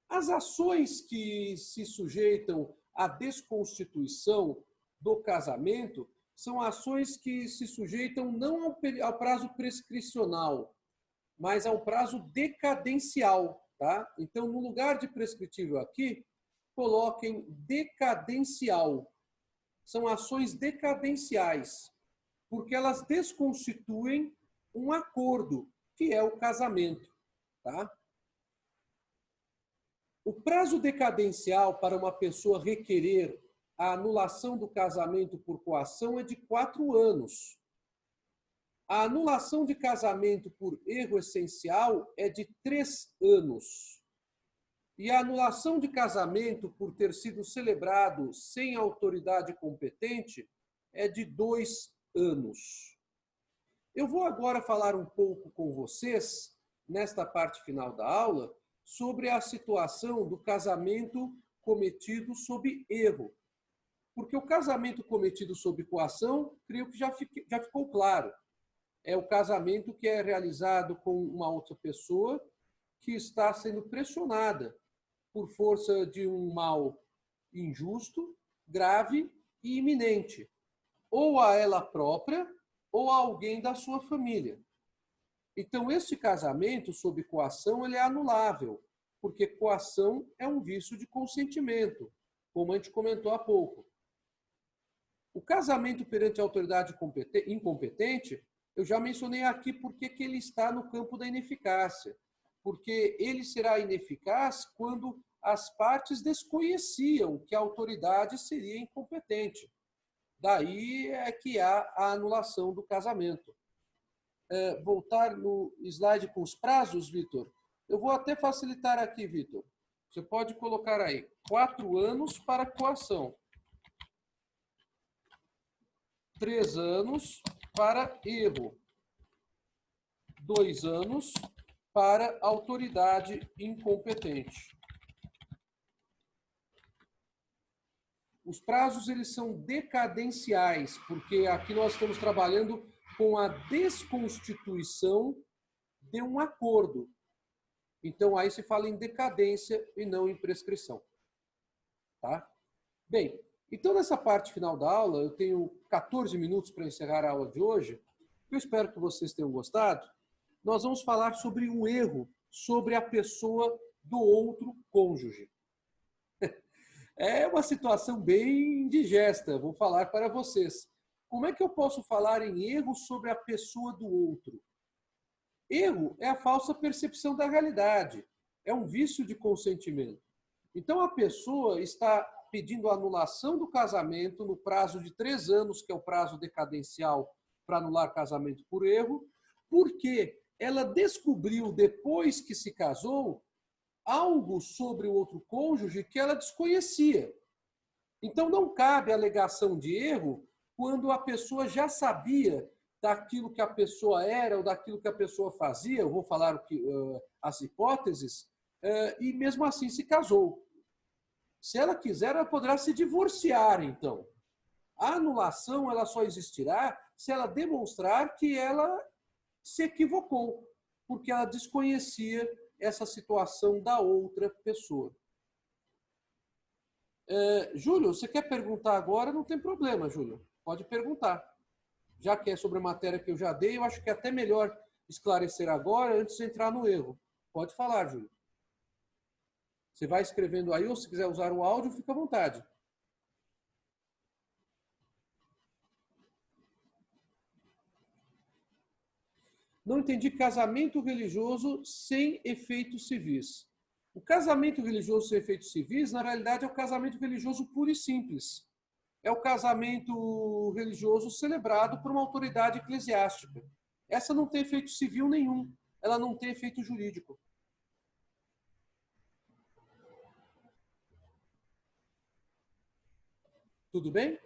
As ações que se sujeitam à desconstituição do casamento são ações que se sujeitam não ao prazo prescricional, mas ao prazo decadencial. Tá? Então, no lugar de prescritível aqui, coloquem decadencial. São ações decadenciais, porque elas desconstituem um acordo, que é o casamento. Tá? O prazo decadencial para uma pessoa requerer a anulação do casamento por coação é de 4 anos. A anulação de casamento por erro essencial é de 3 anos. E a anulação de casamento por ter sido celebrado sem autoridade competente é de 2 anos. Eu vou agora falar um pouco com vocês, nesta parte final da aula, sobre a situação do casamento cometido sob erro. Porque o casamento cometido sob coação, creio que já ficou claro. É o casamento que é realizado com uma outra pessoa que está sendo pressionada por força de um mal injusto, grave e iminente, ou a ela própria ou a alguém da sua família. Então, este casamento sob coação ele é anulável, porque coação é um vício de consentimento, como a gente comentou há pouco. O casamento perante a autoridade incompetente, eu já mencionei aqui porque que ele está no campo da ineficácia. Porque ele será ineficaz quando as partes desconheciam que a autoridade seria incompetente. Daí é que há a anulação do casamento. Voltar no slide com os prazos, Vitor. Eu vou até facilitar aqui, Vitor. Você pode colocar aí 4 anos para coação. 3 anos para erro. 2 anos para autoridade incompetente. Os prazos eles são decadenciais, porque aqui nós estamos trabalhando com a desconstituição de um acordo. Então, aí se fala em decadência e não em prescrição. Tá? Bem, então nessa parte final da aula, eu tenho 14 minutos para encerrar a aula de hoje. Eu espero que vocês tenham gostado. Nós vamos falar sobre o erro sobre a pessoa do outro cônjuge. É uma situação bem indigesta, vou falar para vocês. Como é que eu posso falar em erro sobre a pessoa do outro? Erro é a falsa percepção da realidade, é um vício de consentimento. Então a pessoa está pedindo a anulação do casamento no prazo de 3 anos, que é o prazo decadencial para anular casamento por erro, porque ela descobriu, depois que se casou, algo sobre o outro cônjuge que ela desconhecia. Então, não cabe alegação de erro quando a pessoa já sabia daquilo que a pessoa era ou daquilo que a pessoa fazia, eu vou falar as hipóteses, e mesmo assim se casou. Se ela quiser, ela poderá se divorciar, então. A anulação ela só existirá se ela demonstrar que ela se equivocou, porque ela desconhecia essa situação da outra pessoa. Júlio, você quer perguntar agora? Não tem problema, Júlio. Pode perguntar. já que é sobre a matéria que eu já dei, eu acho que é até melhor esclarecer agora antes de entrar no erro. Pode falar, Júlio. Você vai escrevendo aí, ou se quiser usar o áudio, fica à vontade. Não entendi casamento religioso sem efeitos civis. O casamento religioso sem efeitos civis, na realidade, é o casamento religioso puro e simples. É o casamento religioso celebrado por uma autoridade eclesiástica. Essa não tem efeito civil nenhum. Ela não tem efeito jurídico. Tudo bem?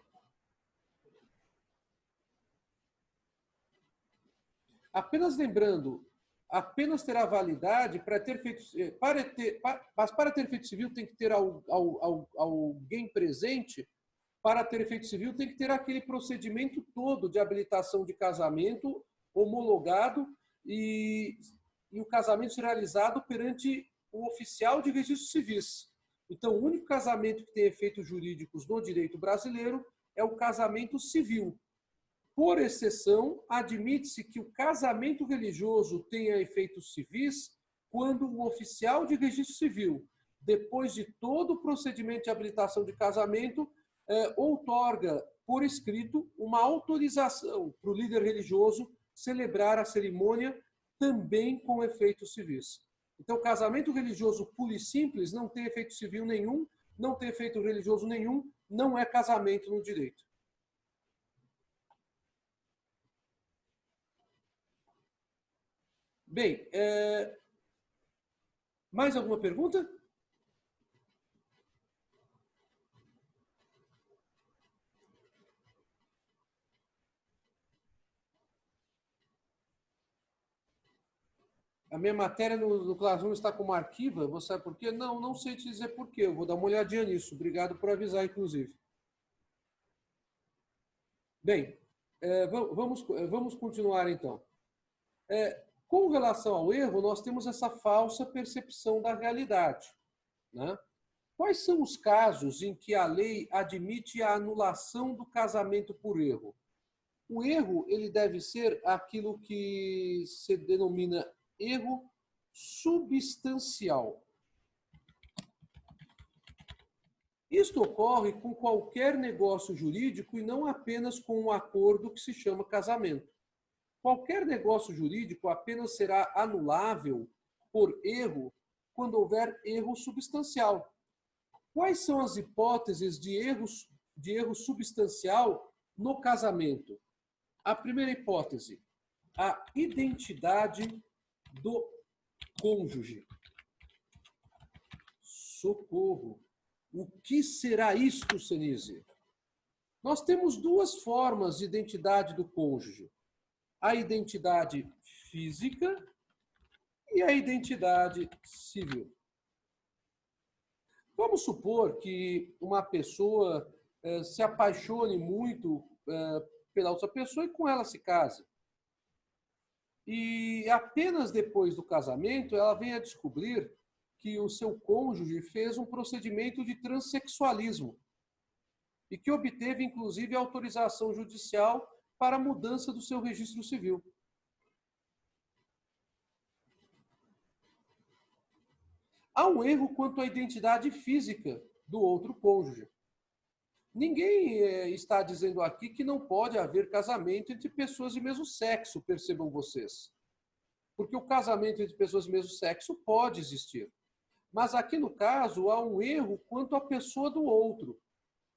Apenas lembrando, apenas terá validade para ter feito, mas para ter feito civil tem que ter alguém presente. Para ter efeito civil tem que ter aquele procedimento todo de habilitação de casamento homologado e o casamento ser realizado perante o oficial de registros civis. Então, o único casamento que tem efeitos jurídicos no direito brasileiro é o casamento civil. Por exceção, admite-se que o casamento religioso tenha efeitos civis quando o oficial de registro civil, depois de todo o procedimento de habilitação de casamento, outorga por escrito uma autorização para o líder religioso celebrar a cerimônia também com efeitos civis. Então, casamento religioso puro e simples não tem efeito civil nenhum, não tem efeito religioso nenhum, não é casamento no direito. Bem, mais alguma pergunta? A minha matéria no Classroom está como arquiva, você sabe por quê? Não, não sei te dizer por quê, eu vou dar uma olhadinha nisso. Obrigado por avisar, inclusive. Bem, vamos continuar então. Com relação ao erro, nós temos essa falsa percepção da realidade, né? Quais são os casos em que a lei admite a anulação do casamento por erro? O erro ele deve ser aquilo que se denomina erro substancial. Isto ocorre com qualquer negócio jurídico e não apenas com um acordo que se chama casamento. Qualquer negócio jurídico apenas será anulável por erro quando houver erro substancial. Quais são as hipóteses de erro substancial no casamento? A primeira hipótese, a identidade do cônjuge. Socorro! O que será isto, Senise? Nós temos duas formas de identidade do cônjuge. A identidade física e a identidade civil. Vamos supor que uma pessoa se apaixone muito pela outra pessoa e com ela se case. E apenas depois do casamento ela vem a descobrir que o seu cônjuge fez um procedimento de transexualismo e que obteve, inclusive, autorização judicial para a mudança do seu registro civil. Há um erro quanto à identidade física do outro cônjuge. Ninguém está dizendo aqui que não pode haver casamento entre pessoas de mesmo sexo, percebam vocês. Porque o casamento entre pessoas de mesmo sexo pode existir. Mas aqui no caso há um erro quanto à pessoa do outro.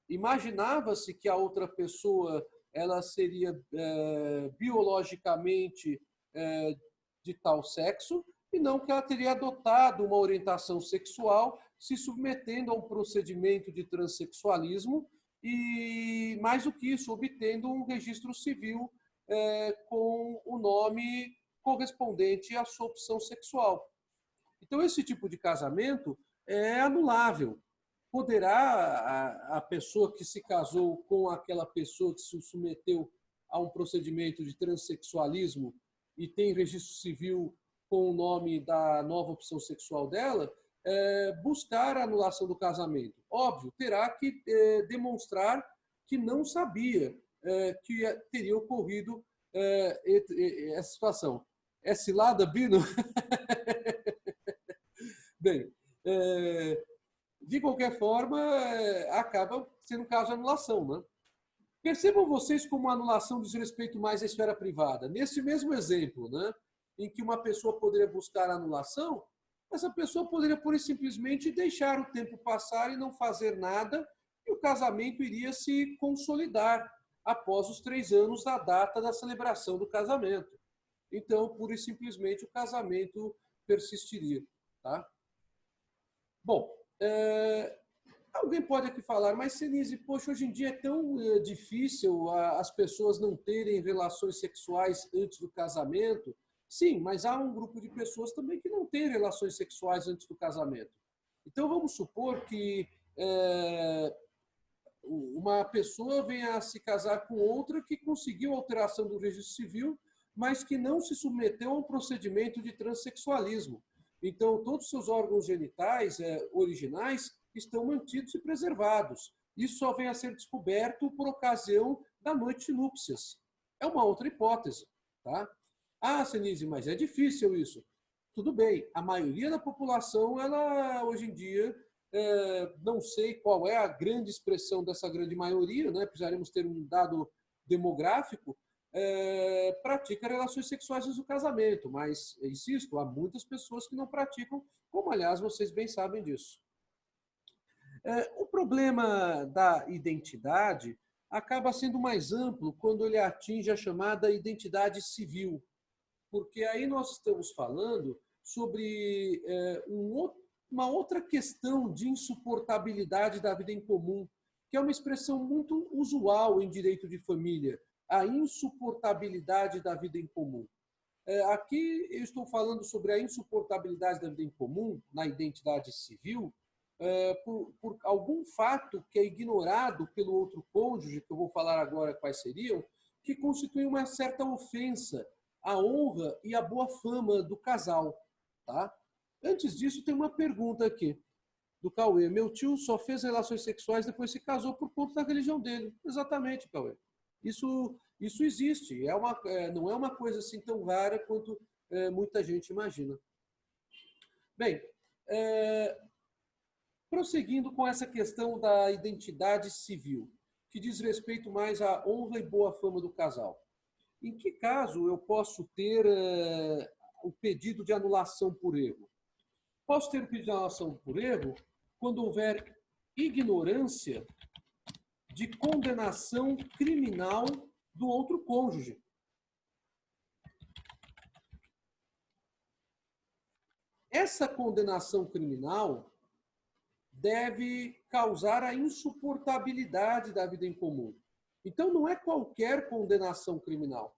Imaginava-se que a outra pessoa ela seria biologicamente de tal sexo e não que ela teria adotado uma orientação sexual, se submetendo a um procedimento de transexualismo e, mais do que isso, obtendo um registro civil com o nome correspondente à sua opção sexual. Então, esse tipo de casamento é anulável. Poderá a pessoa que se casou com aquela pessoa que se submeteu a um procedimento de transexualismo e tem registro civil com o nome da nova opção sexual dela, buscar a anulação do casamento. Óbvio, terá que demonstrar que não sabia que teria ocorrido essa situação. É cilada, Bino? Bem, de qualquer forma, acaba sendo um caso de anulação, né? Percebam vocês como a anulação diz respeito mais à esfera privada. Nesse mesmo exemplo, né, em que uma pessoa poderia buscar anulação, essa pessoa poderia pura e simplesmente deixar o tempo passar e não fazer nada, e o casamento iria se consolidar após os 3 anos da data da celebração do casamento. Então, pura e simplesmente, o casamento persistiria. Tá? Bom, alguém pode aqui falar, mas Senise, poxa, hoje em dia é tão difícil as pessoas não terem relações sexuais antes do casamento. Sim, mas há um grupo de pessoas também que não tem relações sexuais antes do casamento. Então vamos supor que uma pessoa venha a se casar com outra que conseguiu alteração do registro civil, mas que não se submeteu a um procedimento de transexualismo. Então, todos os seus órgãos genitais originais estão mantidos e preservados. Isso só vem a ser descoberto por ocasião da noite de núpcias. É uma outra hipótese. Tá? Ah, Senise, mas é difícil isso. Tudo bem, a maioria da população, ela hoje em dia, não sei qual é a grande expressão dessa grande maioria, né? Precisaremos ter um dado demográfico, pratica relações sexuais antes do casamento, mas, insisto, há muitas pessoas que não praticam, como, aliás, vocês bem sabem disso. O problema da identidade acaba sendo mais amplo quando ele atinge a chamada identidade civil, porque aí nós estamos falando sobre uma outra questão de insuportabilidade da vida em comum, que é uma expressão muito usual em direito de família, a insuportabilidade da vida em comum. Aqui eu estou falando sobre a insuportabilidade da vida em comum na identidade civil, por algum fato que é ignorado pelo outro cônjuge, que eu vou falar agora quais seriam, que constitui uma certa ofensa à honra e à boa fama do casal. Tá? Antes disso, tem uma pergunta aqui do Cauê. Meu tio só fez relações sexuais depois se casou por conta da religião dele. Exatamente, Cauê. Isso existe. Não é uma coisa assim tão rara quanto muita gente imagina. Bem, prosseguindo com essa questão da identidade civil, que diz respeito mais à honra e boa fama do casal. Em que caso eu posso ter o pedido de anulação por erro? Posso ter o pedido de anulação por erro quando houver ignorância de condenação criminal do outro cônjuge. Essa condenação criminal deve causar a insuportabilidade da vida em comum. Então, não é qualquer condenação criminal.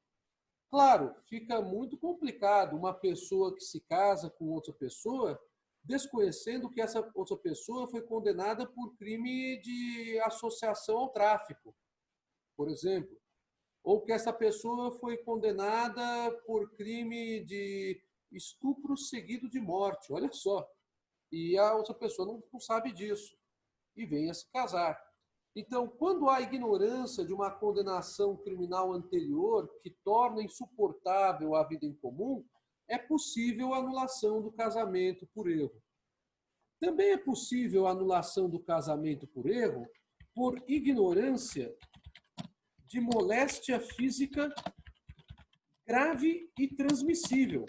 Claro, fica muito complicado uma pessoa que se casa com outra pessoa, desconhecendo que essa outra pessoa foi condenada por crime de associação ao tráfico, por exemplo. Ou que essa pessoa foi condenada por crime de estupro seguido de morte. Olha só. E a outra pessoa não sabe disso e vem a se casar. Então, quando há ignorância de uma condenação criminal anterior que torna insuportável a vida em comum, é possível a anulação do casamento por erro. Também é possível a anulação do casamento por erro por ignorância de moléstia física grave e transmissível,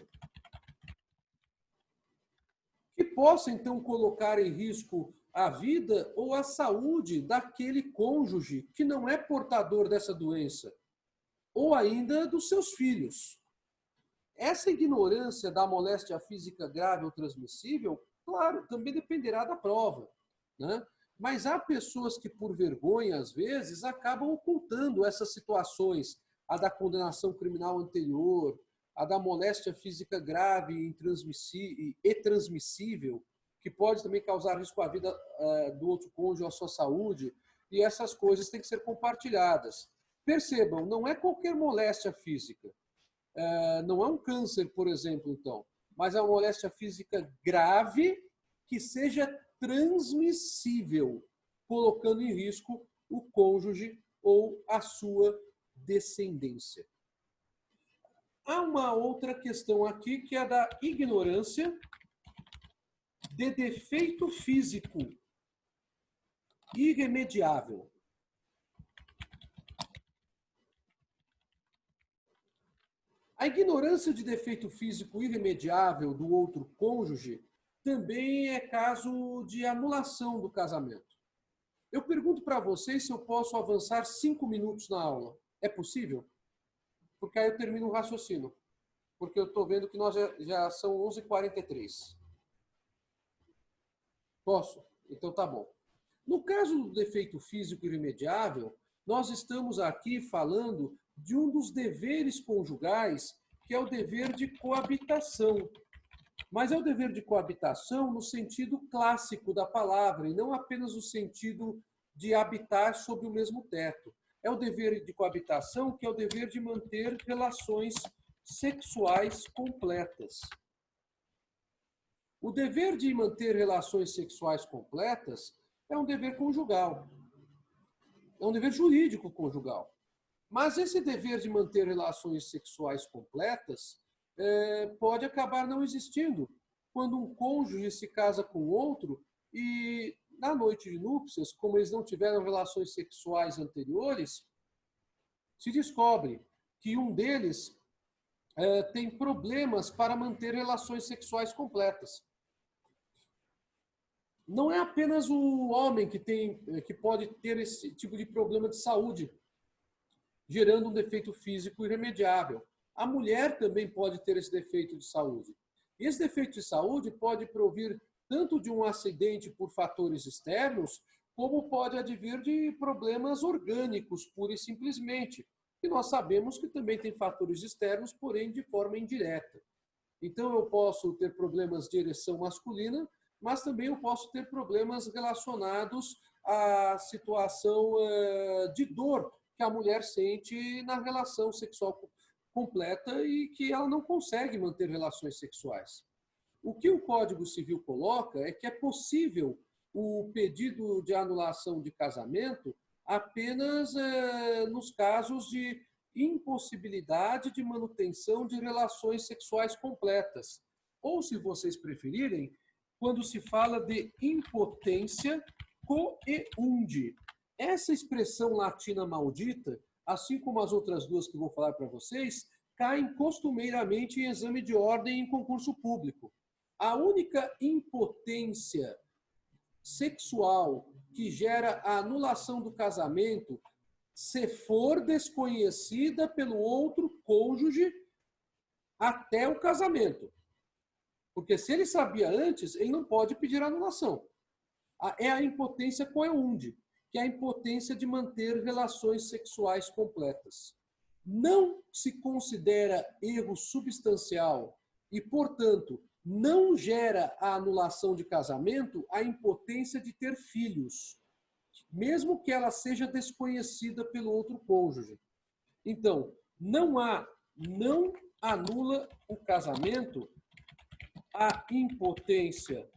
que possa, então, colocar em risco a vida ou a saúde daquele cônjuge que não é portador dessa doença, ou ainda dos seus filhos. Essa ignorância da moléstia física grave ou transmissível, claro, também dependerá da prova, né? Mas há pessoas que, por vergonha, às vezes, acabam ocultando essas situações, a da condenação criminal anterior, a da moléstia física grave e transmissível, que pode também causar risco à vida do outro cônjuge ou à sua saúde, e essas coisas têm que ser compartilhadas. Percebam, não é qualquer moléstia física. Não é um câncer, por exemplo, então, mas é uma moléstia física grave que seja transmissível, colocando em risco o cônjuge ou a sua descendência. Há uma outra questão aqui, que é a da ignorância de defeito físico irremediável. A ignorância de defeito físico irremediável do outro cônjuge também é caso de anulação do casamento. Eu pergunto para vocês se eu posso avançar 5 minutos na aula. É possível? Porque aí eu termino o raciocínio. Porque eu estou vendo que nós já são 11h43. Posso? Então tá bom. No caso do defeito físico irremediável, nós estamos aqui falando de um dos deveres conjugais, que é o dever de coabitação. Mas é o dever de coabitação no sentido clássico da palavra, e não apenas no sentido de habitar sob o mesmo teto. É o dever de coabitação, que é o dever de manter relações sexuais completas. O dever de manter relações sexuais completas é um dever conjugal. É um dever jurídico conjugal. Mas esse dever de manter relações sexuais completas pode acabar não existindo quando um cônjuge se casa com outro e, na noite de núpcias, como eles não tiveram relações sexuais anteriores, se descobre que um deles tem problemas para manter relações sexuais completas. Não é apenas o homem que pode ter esse tipo de problema de saúde, gerando um defeito físico irremediável. A mulher também pode ter esse defeito de saúde. E esse defeito de saúde pode provir tanto de um acidente por fatores externos, como pode advir de problemas orgânicos, pura e simplesmente. E nós sabemos que também tem fatores externos, porém de forma indireta. Então eu posso ter problemas de ereção masculina, mas também eu posso ter problemas relacionados à situação de dor que a mulher sente na relação sexual completa e que ela não consegue manter relações sexuais. O que o Código Civil coloca é que é possível o pedido de anulação de casamento apenas nos casos de impossibilidade de manutenção de relações sexuais completas. Ou, se vocês preferirem, quando se fala de impotência coeunde. Essa expressão latina maldita, assim como as outras duas que vou falar para vocês, caem costumeiramente em exame de ordem em concurso público. A única impotência sexual que gera a anulação do casamento, se for desconhecida pelo outro cônjuge até o casamento. Porque se ele sabia antes, ele não pode pedir anulação. É a impotência coeunde, que é a impotência de manter relações sexuais completas. Não se considera erro substancial e, portanto, não gera a anulação de casamento a impotência de ter filhos, mesmo que ela seja desconhecida pelo outro cônjuge. Então, não anula o casamento a impotência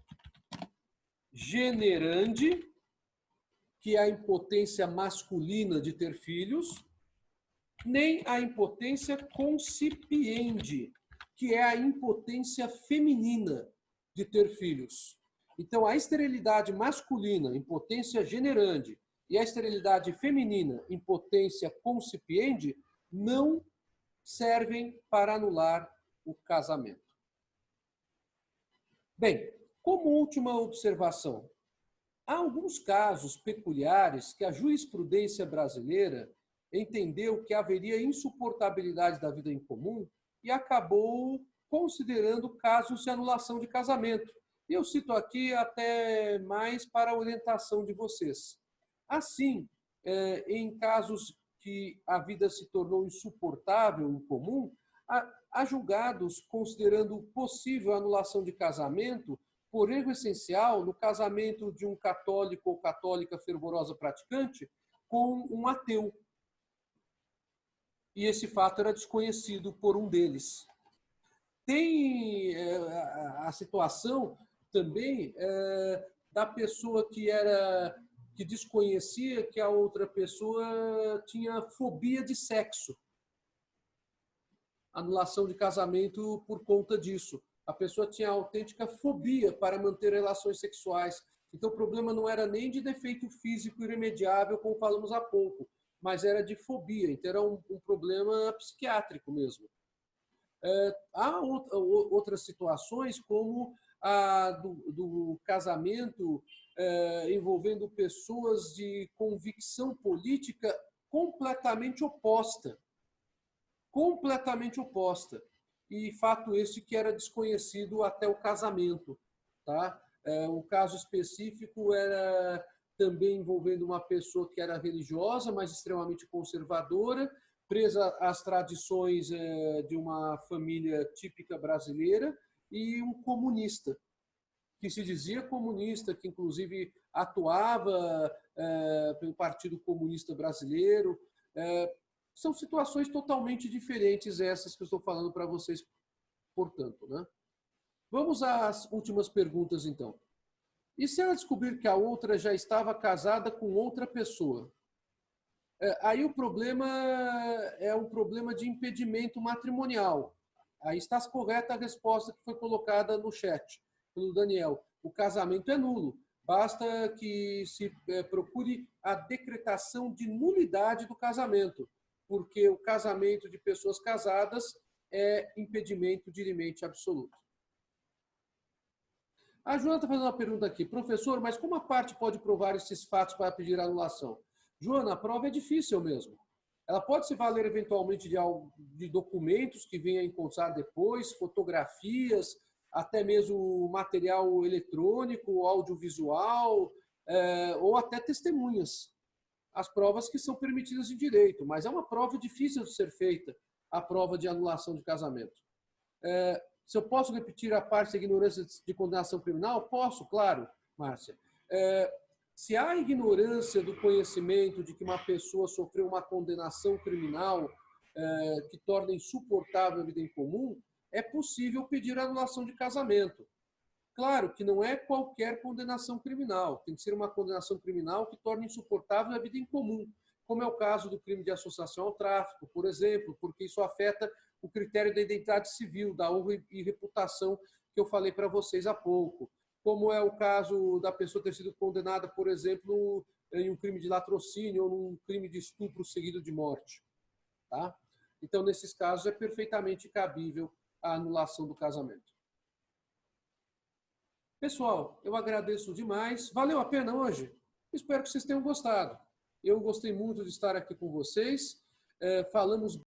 generande, que é a impotência masculina de ter filhos, nem a impotência concipiende, que é a impotência feminina de ter filhos. Então, a esterilidade masculina, impotência generande, e a esterilidade feminina, impotência concipiende, não servem para anular o casamento. Bem, como última observação, há alguns casos peculiares que a jurisprudência brasileira entendeu que haveria insuportabilidade da vida em comum e acabou considerando casos de anulação de casamento. E eu cito aqui até mais para a orientação de vocês. Assim, em casos que a vida se tornou insuportável em comum, há julgados considerando possível a anulação de casamento por erro essencial no casamento de um católico ou católica fervorosa praticante com um ateu. E esse fato era desconhecido por um deles. Tem a situação também da pessoa que era que desconhecia que a outra pessoa tinha fobia de sexo. Anulação de casamento por conta disso. A pessoa tinha autêntica fobia para manter relações sexuais. Então, o problema não era nem de defeito físico irremediável, como falamos há pouco, mas era de fobia. Então, era um problema psiquiátrico mesmo. Há outras situações, como a do casamento envolvendo pessoas de convicção política completamente oposta. Completamente oposta. E fato este que era desconhecido até o casamento. Tá? O caso específico era também envolvendo uma pessoa que era religiosa, mas extremamente conservadora, presa às tradições de uma família típica brasileira, e um comunista, que se dizia comunista, que inclusive atuava pelo Partido Comunista Brasileiro. São situações totalmente diferentes essas que eu estou falando para vocês, portanto, né? Vamos às últimas perguntas, então. E se ela descobrir que a outra já estava casada com outra pessoa? Aí o problema é um problema de impedimento matrimonial. Aí está correta a resposta que foi colocada no chat pelo Daniel. O casamento é nulo. Basta que se procure a decretação de nulidade do casamento, porque o casamento de pessoas casadas é impedimento dirimente absoluto. A Joana está fazendo uma pergunta aqui. Professor, mas como a parte pode provar esses fatos para pedir anulação? Joana, a prova é difícil mesmo. Ela pode se valer eventualmente de documentos que venha a encontrar depois, fotografias, até mesmo material eletrônico, audiovisual, ou até testemunhas. As provas que são permitidas em direito, mas é uma prova difícil de ser feita, a prova de anulação de casamento. Se eu posso repetir a parte da ignorância de condenação criminal? Posso, claro, Márcia. Se há ignorância do conhecimento de que uma pessoa sofreu uma condenação criminal que torna insuportável a vida em comum, é possível pedir anulação de casamento. Claro que não é qualquer condenação criminal, tem que ser uma condenação criminal que torne insuportável a vida em comum, como é o caso do crime de associação ao tráfico, por exemplo, porque isso afeta o critério da identidade civil, da honra e reputação que eu falei para vocês há pouco. Como é o caso da pessoa ter sido condenada, por exemplo, em um crime de latrocínio ou num crime de estupro seguido de morte. Tá? Então, nesses casos, é perfeitamente cabível a anulação do casamento. Pessoal, eu agradeço demais. Valeu a pena hoje? Espero que vocês tenham gostado. Eu gostei muito de estar aqui com vocês. Falamos